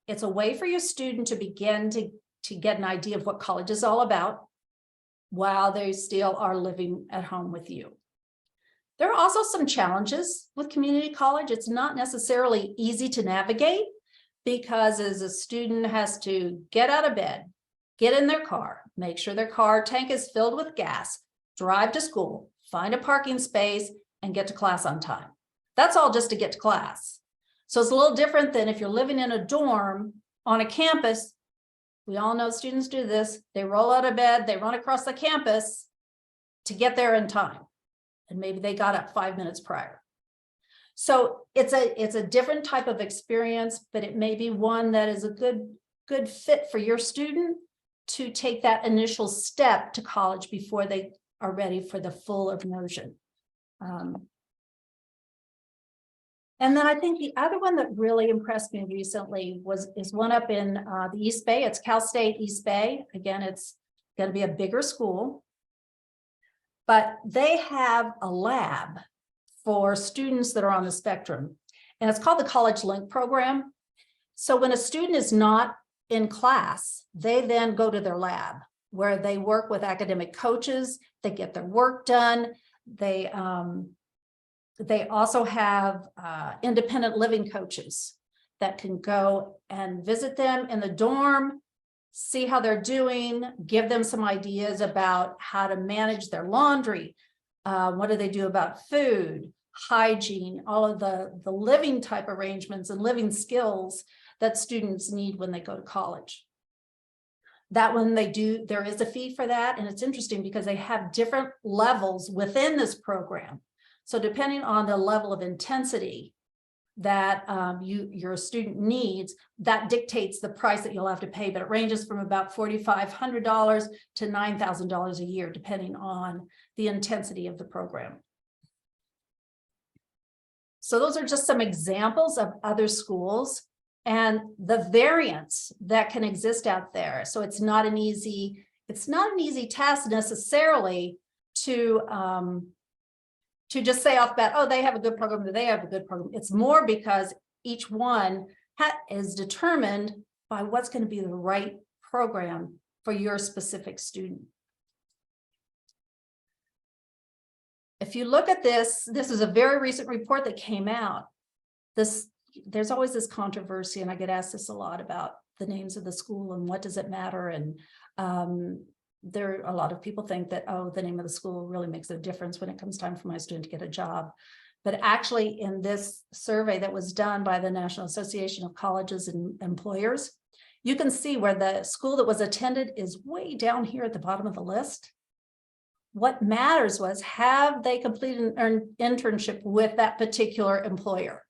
it's a way for your student to begin to get an idea of what college is all about while they still are living at home with you. There are also some challenges with community college. It's not necessarily easy to navigate, because as a student has to get out of bed, get in their car, make sure their car tank is filled with gas, drive to school, find a parking space, and get to class on time. That's all just to get to class. So it's a little different than if you're living in a dorm on a campus. We all know students do this. They roll out of bed, they run across the campus to get there in time. And maybe they got up 5 minutes prior. So it's a different type of experience, but it may be one that is a good fit for your student to take that initial step to college before they are ready for the full immersion. And then I think the other one that really impressed me recently is one up in the East Bay. It's Cal State East Bay. Again, it's going to be a bigger school, but they have a lab for students that are on the spectrum, and it's called the College Link program. So when a student is not in class, they then go to their lab where they work with academic coaches, they get their work done. They also have independent living coaches that can go and visit them in the dorm, see how they're doing, give them some ideas about how to manage their laundry. What do they do about food, hygiene, all of the living type arrangements and living skills that students need when they go to college. That when they do, there is a fee for that. And it's interesting because they have different levels within this program. So depending on the level of intensity that your student needs, that dictates the price that you'll have to pay, but it ranges from about $4,500 to $9,000 a year, depending on the intensity of the program. So those are just some examples of other schools and the variance that can exist out there. So it's not an easy task necessarily to just say off bat, oh, they have a good program, they have a good program. It's more because each one is determined by what's going to be the right program for your specific student. If you look at this, this is a very recent report that came out. There's always this controversy, and I get asked this a lot about the names of the school and what does it matter. And there are a lot of people think that, oh, the name of the school really makes a difference when it comes time for my student to get a job. But actually, in this survey that was done by the National Association of Colleges and Employers, you can see where the school that was attended is way down here at the bottom of the list. What matters was, have they completed an internship with that particular employer?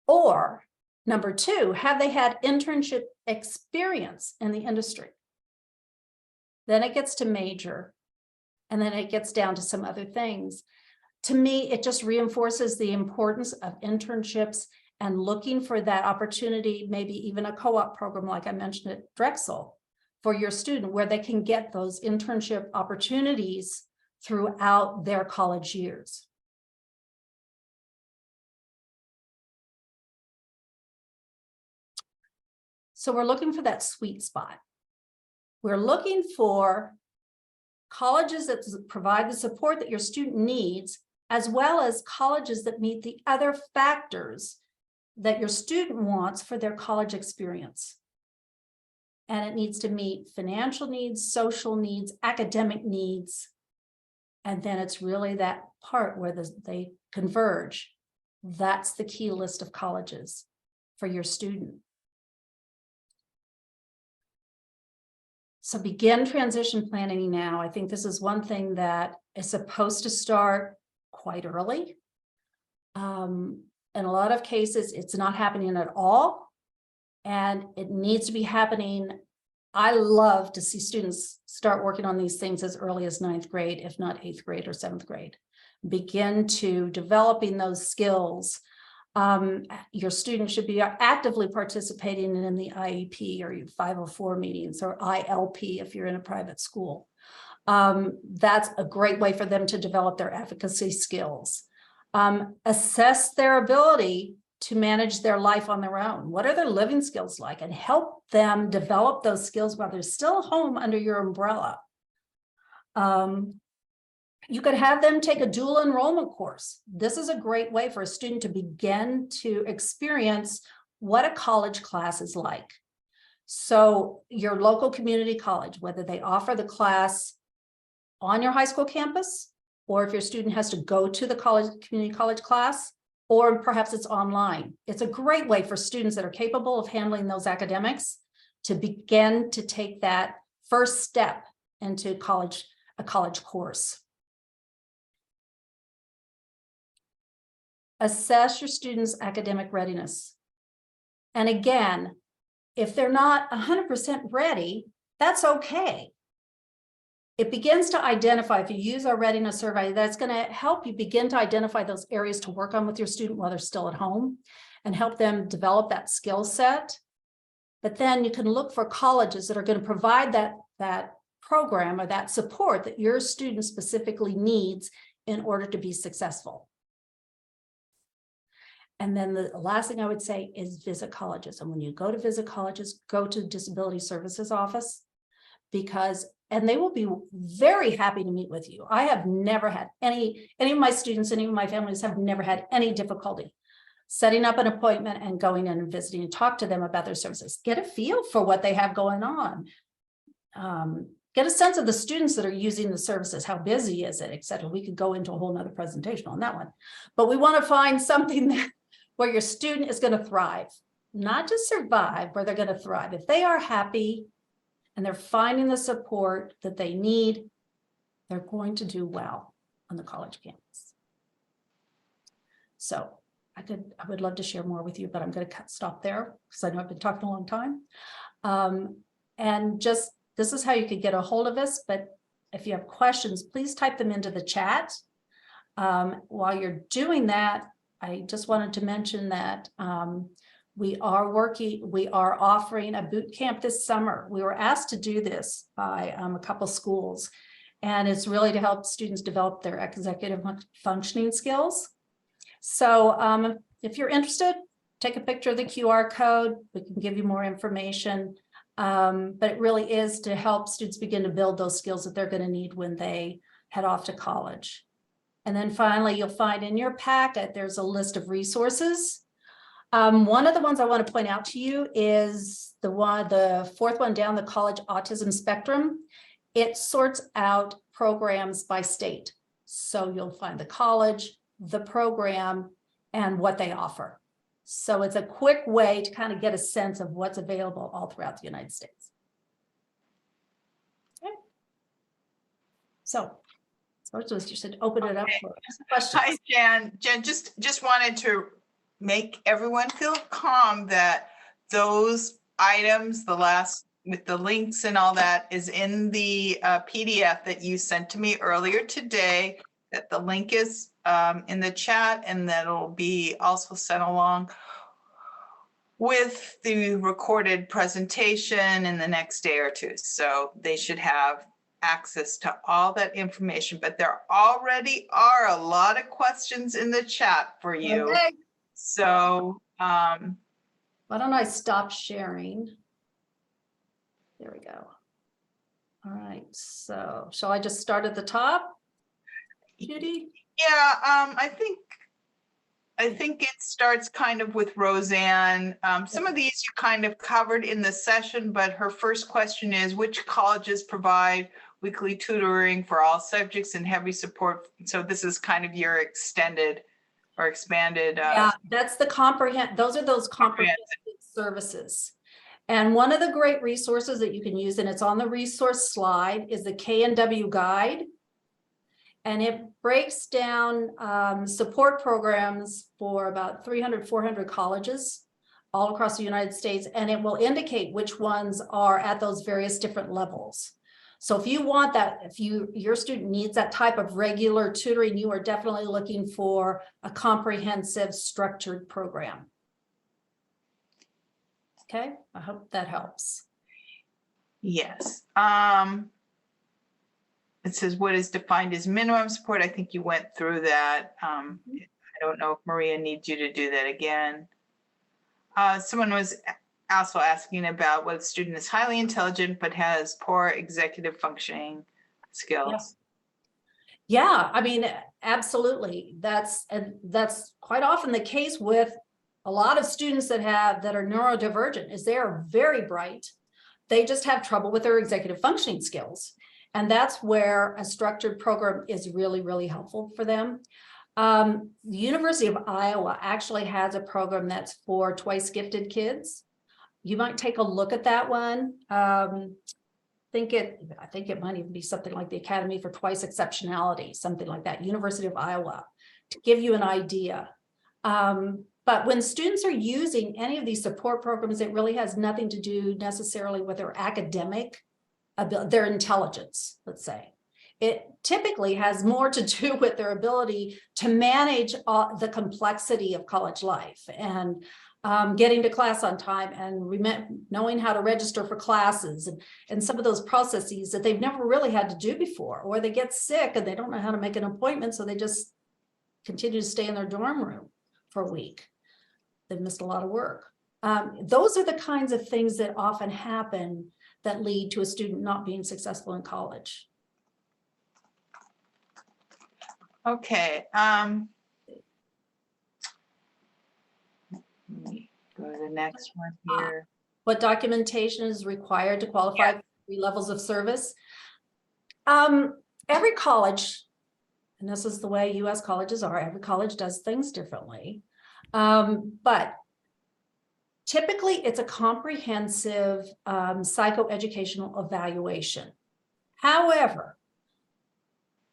Or number two, have they had internship experience in the industry? Then it gets to major, and then it gets down to some other things. To me, it just reinforces the importance of internships and looking for that opportunity, maybe even a co-op program like I mentioned at Drexel for your student, where they can get those internship opportunities throughout their college years. So we're looking for that sweet spot. We're looking for colleges that provide the support that your student needs, as well as colleges that meet the other factors that your student wants for their college experience. And it needs to meet financial needs, social needs, academic needs. And then it's really that part where they converge. That's the key list of colleges for your student. So begin transition planning now. I think this is one thing that is supposed to start quite early. In a lot of cases, it's not happening at all, and it needs to be happening. I love to see students start working on these things as early as 9th grade, if not 8th grade or 7th grade. Begin to developing those skills. Your student should be actively participating in the IEP or your 504 meetings, or ILP if you're in a private school. That's a great way for them to develop their advocacy skills. Assess their ability to manage their life on their own. What are their living skills like? And help them develop those skills while they're still home under your umbrella. You could have them take a dual enrollment course. This is a great way for a student to begin to experience what a college class is like. So your local community college, whether they offer the class on your high school campus, or if your student has to go to the community college class, or perhaps it's online. It's a great way for students that are capable of handling those academics to begin to take that first step into college, a college course. Assess your students' academic readiness. And again, if they're not 100% ready, that's okay. It begins to identify, if you use our readiness survey, that's going to help you begin to identify those areas to work on with your student while they're still at home and help them develop that skill set. But then you can look for colleges that are going to provide that program or that support that your student specifically needs in order to be successful. And then the last thing I would say is visit colleges. And when you go to visit colleges, go to the Disability Services Office, and they will be very happy to meet with you. I have never had any of my students, any of my families have never had any difficulty setting up an appointment and going in and visiting and talk to them about their services. Get a feel for what they have going on. Get a sense of the students that are using the services. How busy is it, et cetera. We could go into a whole nother presentation on that one. But we want to find something where your student is going to thrive, not just survive, where they're going to thrive. If they are happy and they're finding the support that they need, they're going to do well on the college campus. So I would love to share more with you, but I'm going to stop there because I know I've been talking a long time. And just, this is how you could get a hold of us. But if you have questions, please type them into the chat. While you're doing that, I just wanted to mention that we are offering a boot camp this summer. We were asked to do this by a couple schools, and it's really to help students develop their executive functioning skills. So if you're interested, take a picture of the QR code. We can give you more information. But it really is to help students begin to build those skills that they're going to need when they head off to college. And then finally, you'll find in your packet, there's a list of resources. One of the ones I want to point out to you is the fourth one down, the college autism spectrum. It sorts out programs by state. So you'll find the college, the program, and what they offer. So it's a quick way to kind of get a sense of what's available all throughout the United States. Okay. So you should open it up for questions. Hi, Jan. Jan, just wanted to make everyone feel calm that those items, the last with the links and all that, is in the PDF that you sent to me earlier today, that the link is in the chat, and that'll be also sent along with the recorded presentation in the next day or two. So they should have access to all that information, but there already are a lot of questions in the chat for you. Okay. So why don't I stop sharing? There we go. All right, so shall I just start at the top, Judy? yeah, I think it starts kind of with Roseanne. Some of these you kind of covered in the session, but her first question is, which colleges provide weekly tutoring for all subjects and heavy support? So this is kind of your extended or expanded. Yeah, that's the those are those comprehensive services. And one of the great resources that you can use, and it's on the resource slide, is the K&W guide. And it breaks down support programs for about 300, 400 colleges all across the United States. And it will indicate which ones are at those various different levels. So if you want that, if your student needs that type of regular tutoring, you are definitely looking for a comprehensive structured program. Okay, I hope that helps. Yes. It says, what is defined as minimum support? I think you went through that. I don't know if Maria needs you to do that again. Someone was also asking about what student is highly intelligent but has poor executive functioning skills. Yeah, I mean, absolutely. That's quite often the case with a lot of students that are neurodivergent. Is they are very bright. They just have trouble with their executive functioning skills. And that's where a structured program is really, really helpful for them. The University of Iowa actually has a program that's for twice gifted kids. You might take a look at that one. I think it might even be something like the Academy for Twice Exceptionality, something like that, University of Iowa, to give you an idea. But when students are using any of these support programs, it really has nothing to do necessarily with their academic ability, their intelligence, let's say. It typically has more to do with their ability to manage the complexity of college life and getting to class on time and knowing how to register for classes and some of those processes that they've never really had to do before, or they get sick and they don't know how to make an appointment, so they just continue to stay in their dorm room for a week. They've missed a lot of work. Those are the kinds of things that often happen that lead to a student not being successful in college. Okay. Let me go to the next one here. What documentation is required to qualify for 3 levels of service? Every college, and this is the way U.S. colleges are, every college does things differently. But typically it's a comprehensive psychoeducational evaluation. However,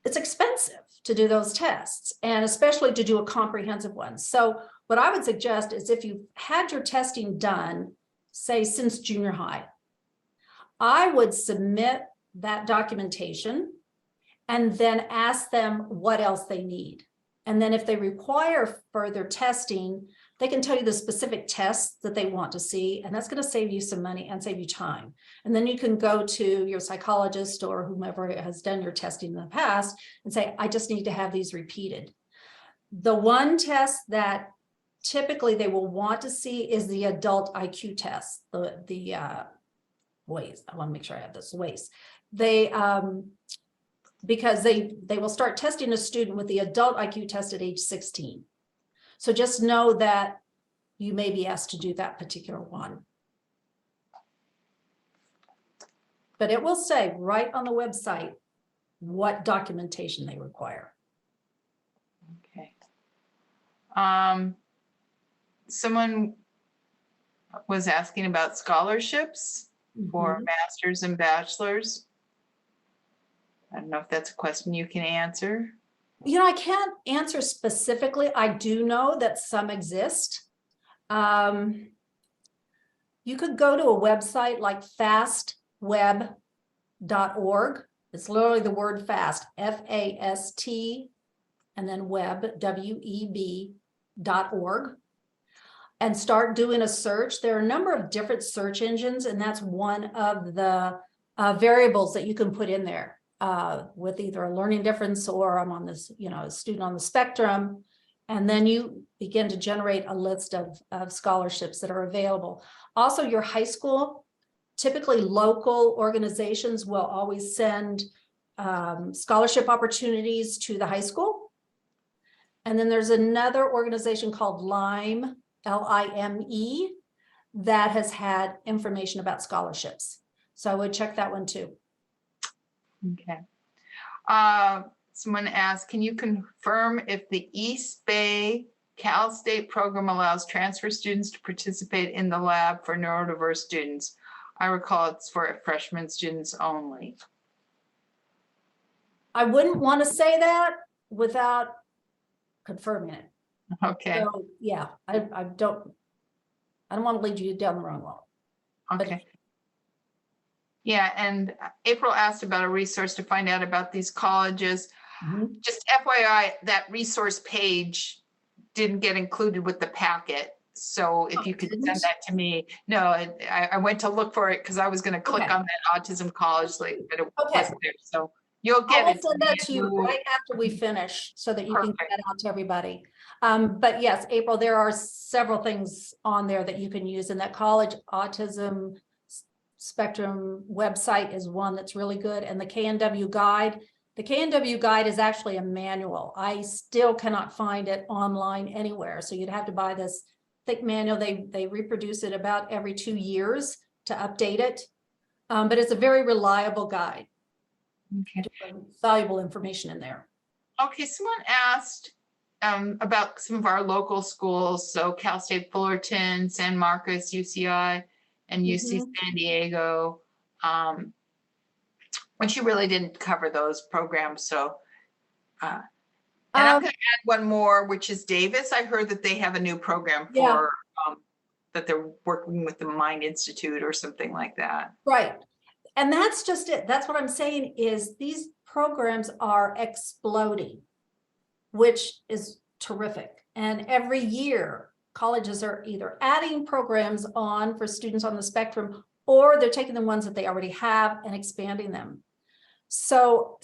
it's expensive to do those tests, and especially to do a comprehensive one. So what I would suggest is, if you've had your testing done, say since junior high, I would submit that documentation and then ask them what else they need. And then if they require further testing, they can tell you the specific tests that they want to see, and that's going to save you some money and save you time. And then you can go to your psychologist or whomever has done your testing in the past and say, I just need to have these repeated. The one test that typically they will want to see is the adult IQ test, the ways. I want to make sure I have this ways. They, because they will start testing a student with the adult IQ test at age 16. So just know that you may be asked to do that particular one. But it will say right on the website what documentation they require. Okay. Someone was asking about scholarships for masters and bachelors. I don't know if that's a question you can answer. You know, I can't answer specifically. I do know that some exist. You could go to a website like fastweb.org. It's literally the word fast, F-A-S-T, and then web, W-E-B.org, and start doing a search. There are a number of different search engines, and that's one of the variables that you can put in there with either a learning difference or I'm on this, you know, a student on the spectrum. And then you begin to generate a list of scholarships that are available. Also, your high school, typically local organizations will always send scholarship opportunities to the high school. And then there's another organization called LIME, L-I-M-E, that has had information about scholarships. So I would check that one too. Okay. Someone asked, can you confirm if the East Bay Cal State program allows transfer students to participate in the lab for neurodiverse students? I recall it's for freshman students only. I wouldn't want to say that without confirming it. Okay. So yeah, I don't want to lead you down the wrong road. Okay. Yeah, and April asked about a resource to find out about these colleges. Just FYI, that resource page didn't get included with the packet. So if you could send that to me. No, I went to look for it because I was going to click on that Autism College link, but it wasn't there. So you'll get it. I'll send that to you right after we finish so that you can get that out to everybody. But yes, April, there are several things on there that you can use, and that college autism spectrum website is one that's really good. And the KNW guide. The KNW guide is actually a manual. I still cannot find it online anywhere. So you'd have to buy this thick manual. They reproduce it about every 2 years to update it. But it's a very reliable guide. Okay. Valuable information in there. Okay, someone asked about some of our local schools. So Cal State Fullerton, San Marcos, UCI, and UC San Diego. But you really didn't cover those programs. So, and I'm going to add one more, which is Davis. I heard that they have a new program for that they're working with the Mind Institute or something like that. Right. And that's just it. That's what I'm saying is these programs are exploding, which is terrific. And every year, colleges are either adding programs on for students on the spectrum, or they're taking the ones that they already have and expanding them. So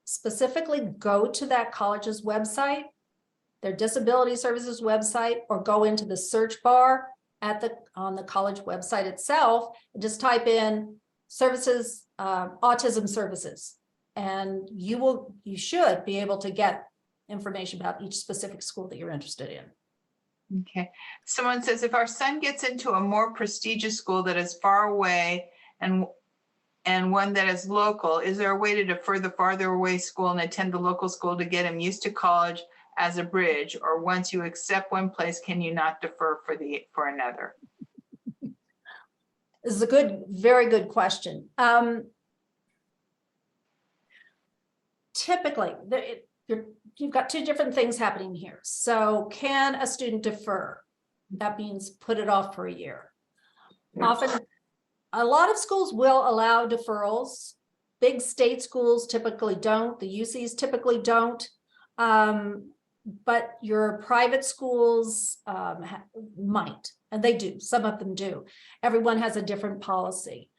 specifically go to that college's website, their disability services website, or go into the search bar on the college website itself, and just type in services, autism services, and you should be able to get information about each specific school that you're interested in. Okay. Someone says, if our son gets into a more prestigious school that is far away and one that is local, is there a way to defer the farther away school and attend the local school to get him used to college as a bridge? Or once you accept one place, can you not defer for another? This is a very good question. Typically, you've got two different things happening here. So can a student defer? That means put it off for a year. Often, a lot of schools will allow deferrals. Big state schools typically don't. The UCs typically don't. But your private schools might, and they do. Some of them do. Everyone has a different policy.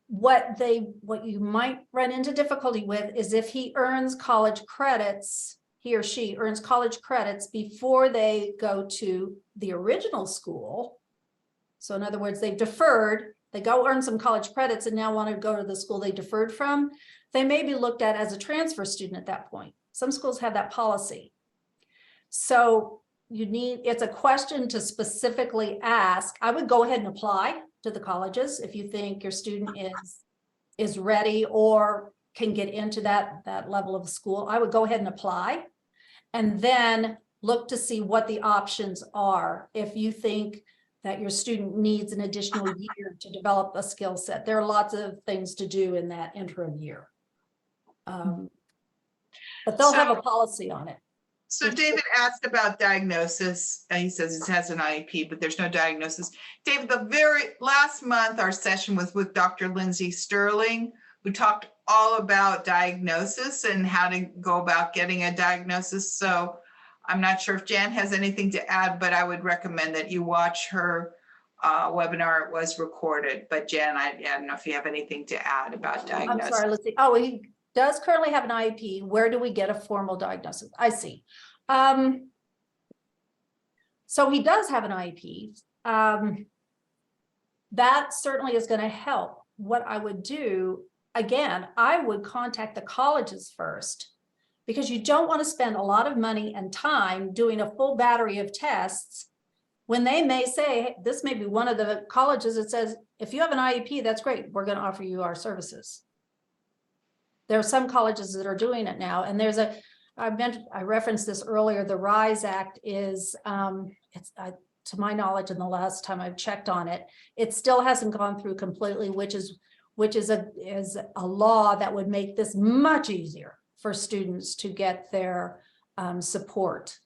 What you might run into difficulty with is if he earns college credits, he or she earns college credits before they go to the original school. So in other words, they've deferred they go earn some college credits and now want to go to the school they deferred from, they may be looked at as a transfer student at that point. Some schools have that policy. So it's a question to specifically ask. I would go ahead and apply to the colleges if you think your student is ready or can get into that level of school. I would go ahead and apply and then look to see what the options are. If you think that your student needs an additional year to develop a skill set, there are lots of things to do in that interim year. But they'll have a policy on it. So David asked about diagnosis. He says he has an IEP, but there's no diagnosis. David, the very last month, our session was with Dr. Lindsay Sterling, who talked all about diagnosis and how to go about getting a diagnosis. So I'm not sure if Jan has anything to add, but I would recommend that you watch her webinar. It was recorded. But Jan, I don't know if you have anything to add about diagnosis. I'm sorry, let's see. Oh, he does currently have an IEP. Where do we get a formal diagnosis? I see. So he does have an IEP. That certainly is going to help. What I would do, again, I would contact the colleges first, because you don't want to spend a lot of money and time doing a full battery of tests when they may say, hey, this may be one of the colleges that says, if you have an IEP, that's great. We're going to offer you our services. There are some colleges that are doing it now. And there's I referenced this earlier, the RISE Act is, to my knowledge, and the last time I've checked on it, it still hasn't gone through completely, which is a law that would make this much easier for students to get their support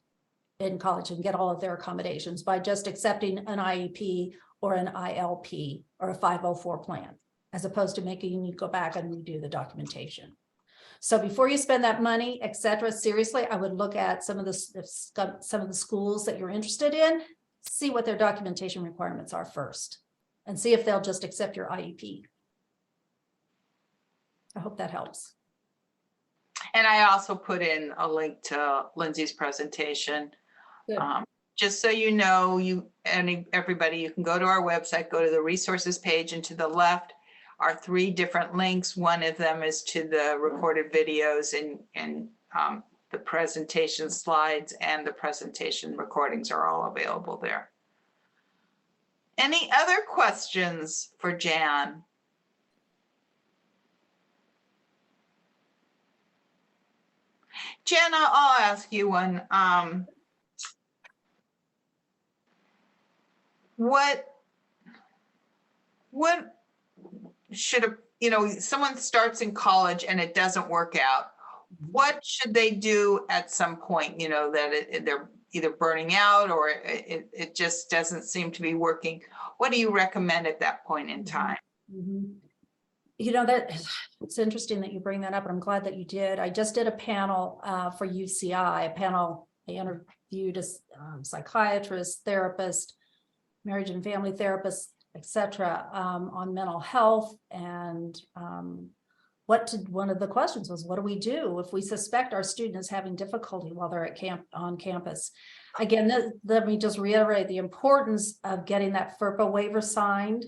in college and get all of their accommodations by just accepting an IEP or an ILP or a 504 plan, as opposed to making you go back and redo the documentation. So before you spend that money, et cetera, seriously, I would look at some of the schools that you're interested in, see what their documentation requirements are first, and see if they'll just accept your IEP. I hope that helps. And I also put in a link to Lindsay's presentation. Just so you know, everybody, you can go to our website, go to the resources page, and to the left are 3 different links. One of them is to the recorded videos and the presentation slides, and the presentation recordings are all available there. Any other questions for Jan? Jan, I'll ask you one. What should someone starts in college and it doesn't work out? What should they do at some point? That they're either burning out or it just doesn't seem to be working. What do you recommend at that point in time? Mm-hmm. That it's interesting that you bring that up, and I'm glad that you did. I just did a panel for UCI, I interviewed a psychiatrist, therapist, marriage and family therapist, etc., on mental health. And one of the questions was, what do we do if we suspect our student is having difficulty while they're on campus? Again, let me just reiterate the importance of getting that FERPA waiver signed,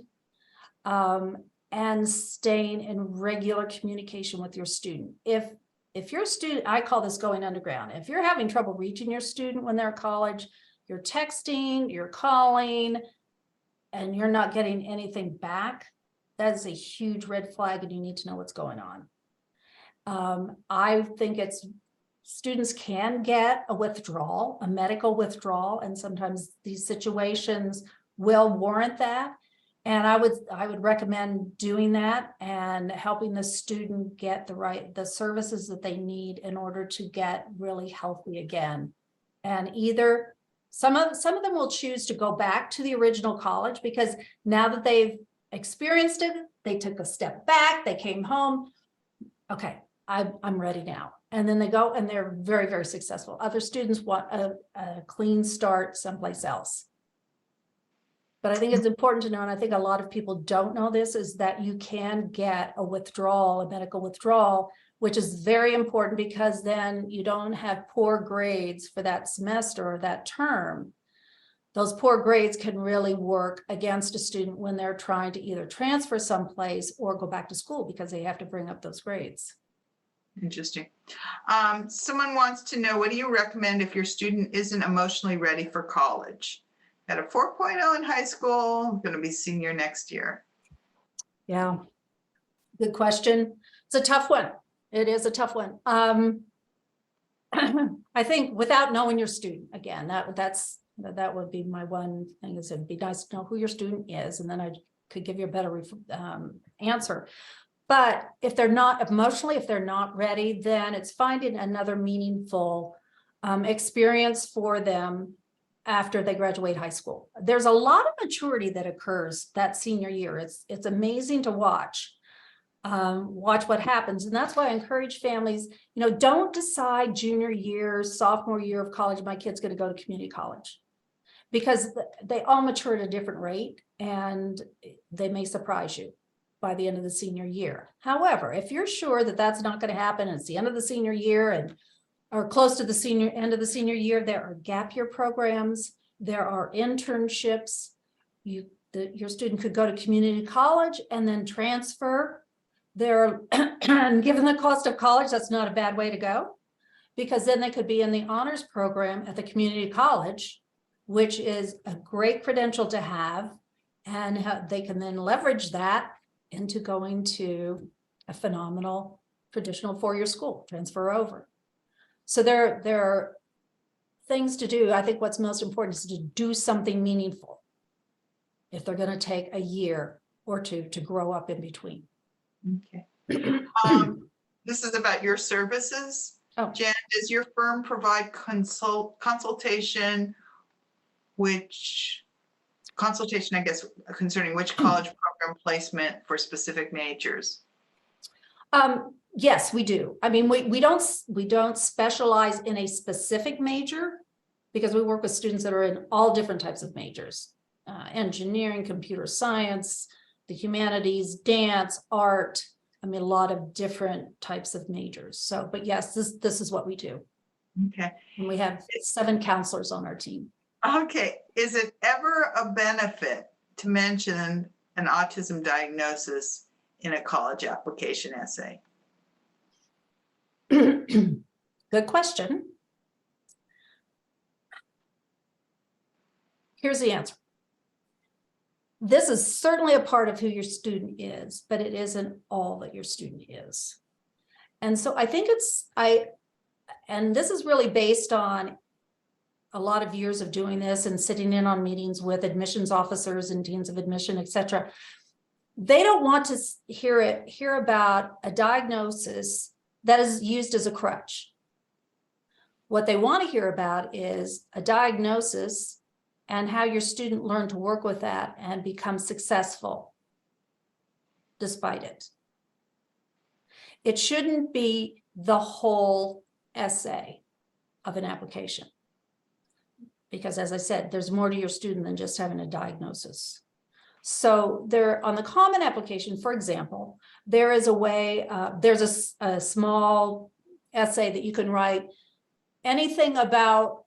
and staying in regular communication with your student. If your student, I call this going underground. If you're having trouble reaching your student when they're at college, you're texting, you're calling, and you're not getting anything back, that is a huge red flag, and you need to know what's going on. I think students can get a withdrawal, a medical withdrawal, and sometimes these situations will warrant that. And I would recommend doing that and helping the student get the services that they need in order to get really healthy again. And either some of them will choose to go back to the original college, because now that they've experienced it, they took a step back, they came home. Okay, I'm ready now. And then they go and they're very, very successful. Other students want a clean start someplace else. But I think it's important to know, and I think a lot of people don't know this, is that you can get a withdrawal, a medical withdrawal, which is very important, because then you don't have poor grades for that semester or that term. those poor grades can really work against a student when they're trying to either transfer someplace or go back to school because they have to bring up those grades. Interesting. Someone wants to know, what do you recommend if your student isn't emotionally ready for college? Got a 4.0 in high school, going to be senior next year. Yeah, good question. It's a tough one. It is a tough one. I think without knowing your student, again, that would be my one thing, is it'd be nice to know who your student is, and then I could give you a better answer. But if they're not emotionally, if they're not ready, then it's finding another meaningful experience for them after they graduate high school. There's a lot of maturity that occurs that senior year. It's amazing to watch what happens. And that's why I encourage families, don't decide junior year, sophomore year of college, my kid's going to go to community college, because they all mature at a different rate and they may surprise you by the end of the senior year. However, if you're sure that that's not going to happen, and it's the end of the senior year or close to the end of the senior year, there are gap year programs, there are internships. Your student could go to community college and then transfer. And given the cost of college, that's not a bad way to go, because then they could be in the honors program at the community college, which is a great credential to have, and they can then leverage that into going to a phenomenal traditional four-year school, transfer over. So there are things to do. I think what's most important is to do something meaningful if they're going to take a year or two to grow up in between. Okay. This is about your services. Oh. Jan, does your firm provide consultation, I guess, concerning which college program placement for specific majors? Yes, we do. I mean, we don't specialize in a specific major, because we work with students that are in all different types of majors, engineering, computer science, the humanities, dance, art. I mean, a lot of different types of majors. So, but yes, this is what we do. Okay. And we have 7 counselors on our team. Okay. Is it ever a benefit to mention an autism diagnosis in a college application essay? Good question. Here's the answer. This is certainly a part of who your student is, but it isn't all that your student is. And so I think and this is really based on a lot of years of doing this and sitting in on meetings with admissions officers and deans of admission, et cetera. They don't want to hear about a diagnosis that is used as a crutch. What they want to hear about is a diagnosis and how your student learned to work with that and become successful despite it. It shouldn't be the whole essay of an application, because as I said, there's more to your student than just having a diagnosis. So there, on the common application, for example, there is a way, there's a small essay that you can write, anything about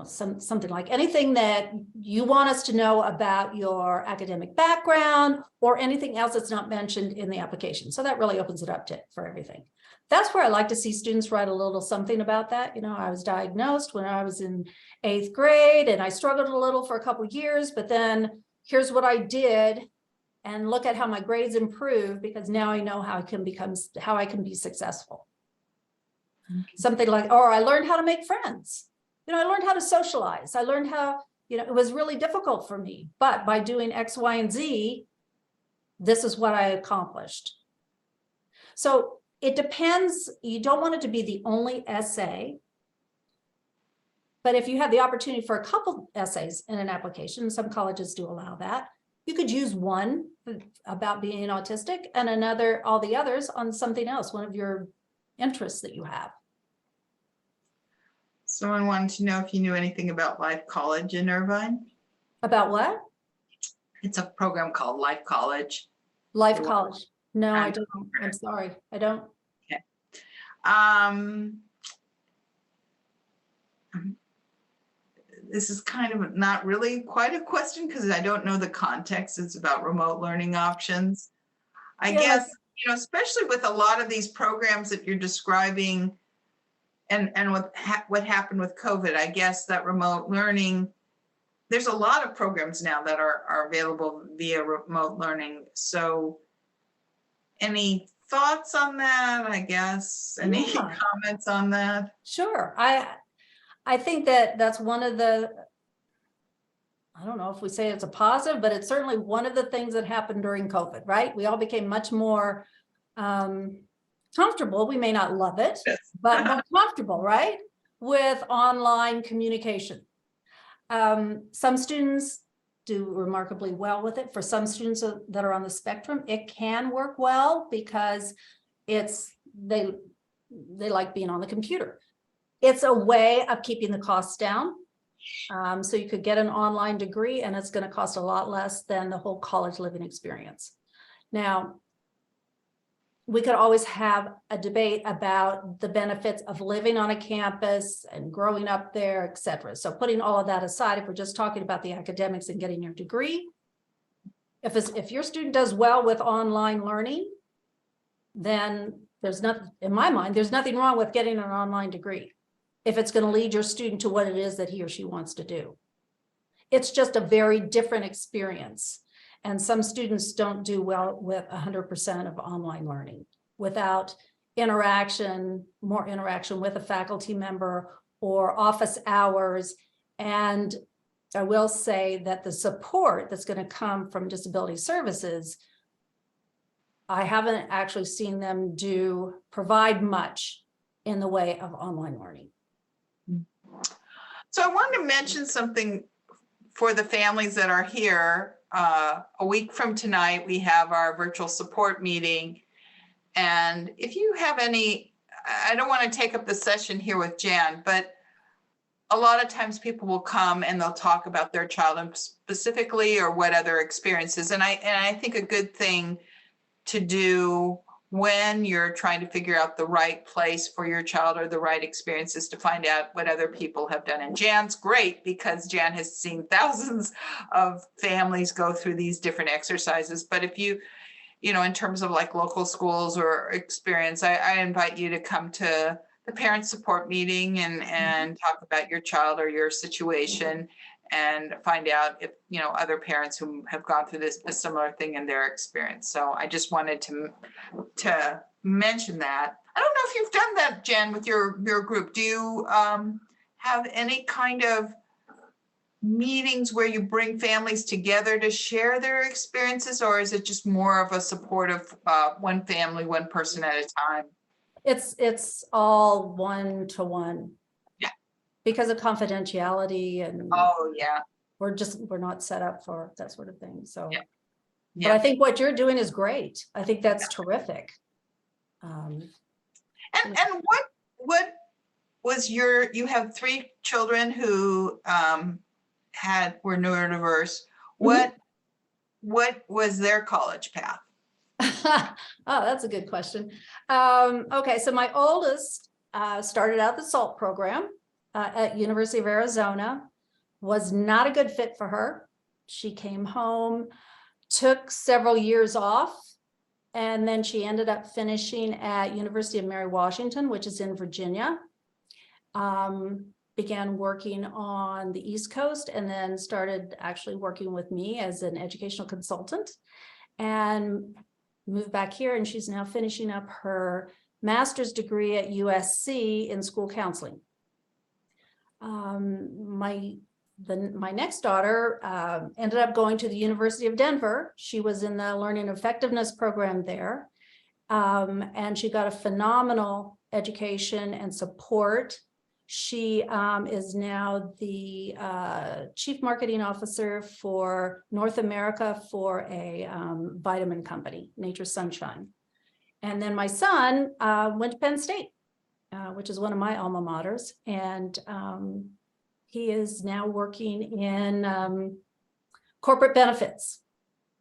something like anything that you want us to know about your academic background or anything else that's not mentioned in the application. So that really opens it up for everything. That's where I like to see students write a little something about that. I was diagnosed when I was in 8th grade and I struggled a little for a couple of years, but then here's what I did, and look at how my grades improved because now I know how I can be successful. Okay. Something like, or I learned how to make friends. I learned how to socialize. I learned how, it was really difficult for me, but by doing X, Y, and Z, this is what I accomplished. So it depends. You don't want it to be the only essay, but if you have the opportunity for a couple essays in an application, some colleges do allow that. You could use one about being autistic and all the others on something else, one of your interests that you have. Someone wanted to know if you knew anything about Life College in Irvine. About what? It's a program called Life College. Life College. No, I don't. I'm sorry. I don't. Okay. this is kind of not really quite a question because I don't know the context. It's about remote learning options. I Yeah. guess, you know, especially with a lot of these programs that you're describing and what happened with COVID, I guess that remote learning, there's a lot of programs now that are available via remote learning. So any thoughts on that, I guess? Any Yeah. comments on that? Sure. I think that that's one of the, I don't know if we say it's a positive, but it's certainly one of the things that happened during COVID, right? We all became much more comfortable. We may not love it, Yes. but more comfortable, right? With online communication. Some students do remarkably well with it. For some students that are on the spectrum, it can work well because they like being on the computer. It's a way of keeping the costs down. So you could get an online degree and it's going to cost a lot less than the whole college living experience. Now, we could always have a debate about the benefits of living on a campus and growing up there, et cetera. So putting all of that aside, if we're just talking about the academics and getting your degree, if your student does well with online learning, then there's nothing, in my mind, there's nothing wrong with getting an online degree if it's going to lead your student to what it is that he or she wants to do. It's just a very different experience. And some students don't do well with 100% of online learning without interaction, more interaction with a faculty member or office hours. And I will say that the support that's going to come from disability services, I haven't actually seen them provide much in the way of online learning. So I wanted to mention something for the families that are here. A week from tonight, we have our virtual support meeting. And if you have any, I don't want to take up the session here with Jan, but a lot of times people will come and they'll talk about their child specifically or what other experiences. And I think a good thing to do when you're trying to figure out the right place for your child or the right experiences to find out what other people have done. And Jan's great because Jan has seen thousands of families go through these different exercises. But if you know, in terms of like local schools or experience, I invite you to come to the parent support meeting and talk about your child or your situation and find out if, you know, other parents who have gone through a similar thing in their experience. So I just wanted to mention that. I don't know if you've done that, Jen, with your group. Do you have any kind of meetings where you bring families together to share their experiences, or is it just more of a support of one family, one person at a time? It's all one-to-one. Yeah. Because of confidentiality and Oh yeah. we're not set up for that sort of thing. So Yeah. But I think what you're doing is great. I think that's terrific. And what was you have 3 children who were neurodiverse. What was their college path? Oh, that's a good question. Okay, so my oldest started out the SALT program at University of Arizona, was not a good fit for her. She came home, took several years off, and then she ended up finishing at University of Mary Washington, which is in Virginia. Began working on the East Coast and then started actually working with me as an educational consultant and moved back here. And she's now finishing up her master's degree at USC in school counseling. My next daughter ended up going to the University of Denver. She was in the learning effectiveness program there. And she got a phenomenal education and support. She is now the chief marketing officer for North America for a vitamin company, Nature's Sunshine. And then my son went to Penn State, which is one of my alma maters. And he is now working in corporate benefits.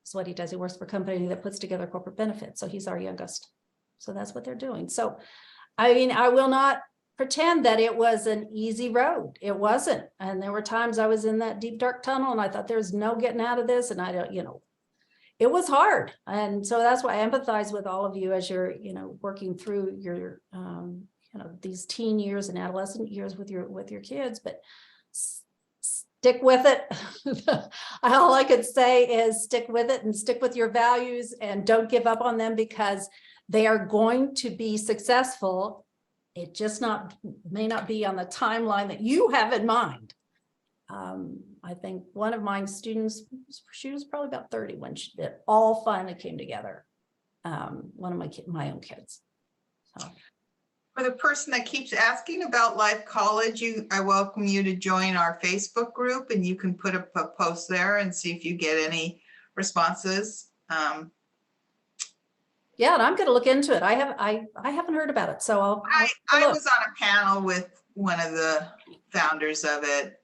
That's what he does. He works for a company that puts together corporate benefits. So he's our youngest. So that's what they're doing. So, I mean, I will not pretend that it was an easy road. It wasn't. And there were times I was in that deep, dark tunnel and I thought there's no getting out of this. And I don't, it was hard. And so that's why I empathize with all of you as you're, working through your, these teen years and adolescent years with your kids, but stick with it. All I could say is stick with it and stick with your values and don't give up on them, because they are going to be successful. It just may not be on the timeline that you have in mind. I think one of my students, she was probably about 30 when it all finally came together. One of my own kids. So. For the person that keeps asking about Life College, I welcome you to join our Facebook group, and you can put a post there and see if you get any responses. Yeah, and I'm going to look into it. I haven't heard about it, so I was on a panel with one of the founders of it.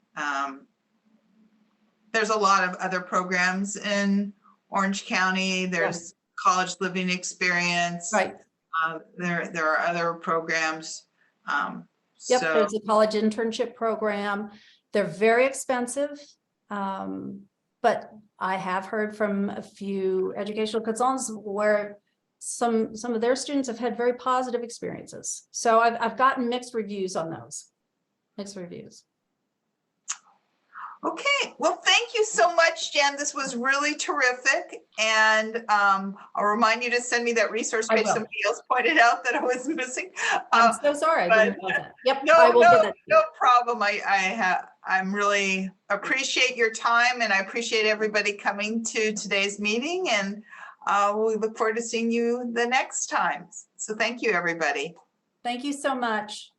There's a lot of other programs in Orange County. There's college living experience. Right. There are other programs. Yep, there's a college internship program. They're very expensive, but I have heard from a few educational consultants where some of their students have had very positive experiences. So I've gotten mixed reviews on those. Mixed reviews. Okay, well, thank you so much, Jen. This was really terrific. And I'll remind you to send me that resource page. Somebody else pointed out that I was missing. I'm so sorry. I didn't know that. Yep. No problem. I'm really appreciate your time, and I appreciate everybody coming to today's meeting, and we look forward to seeing you the next time. So thank you, everybody. Thank you so much.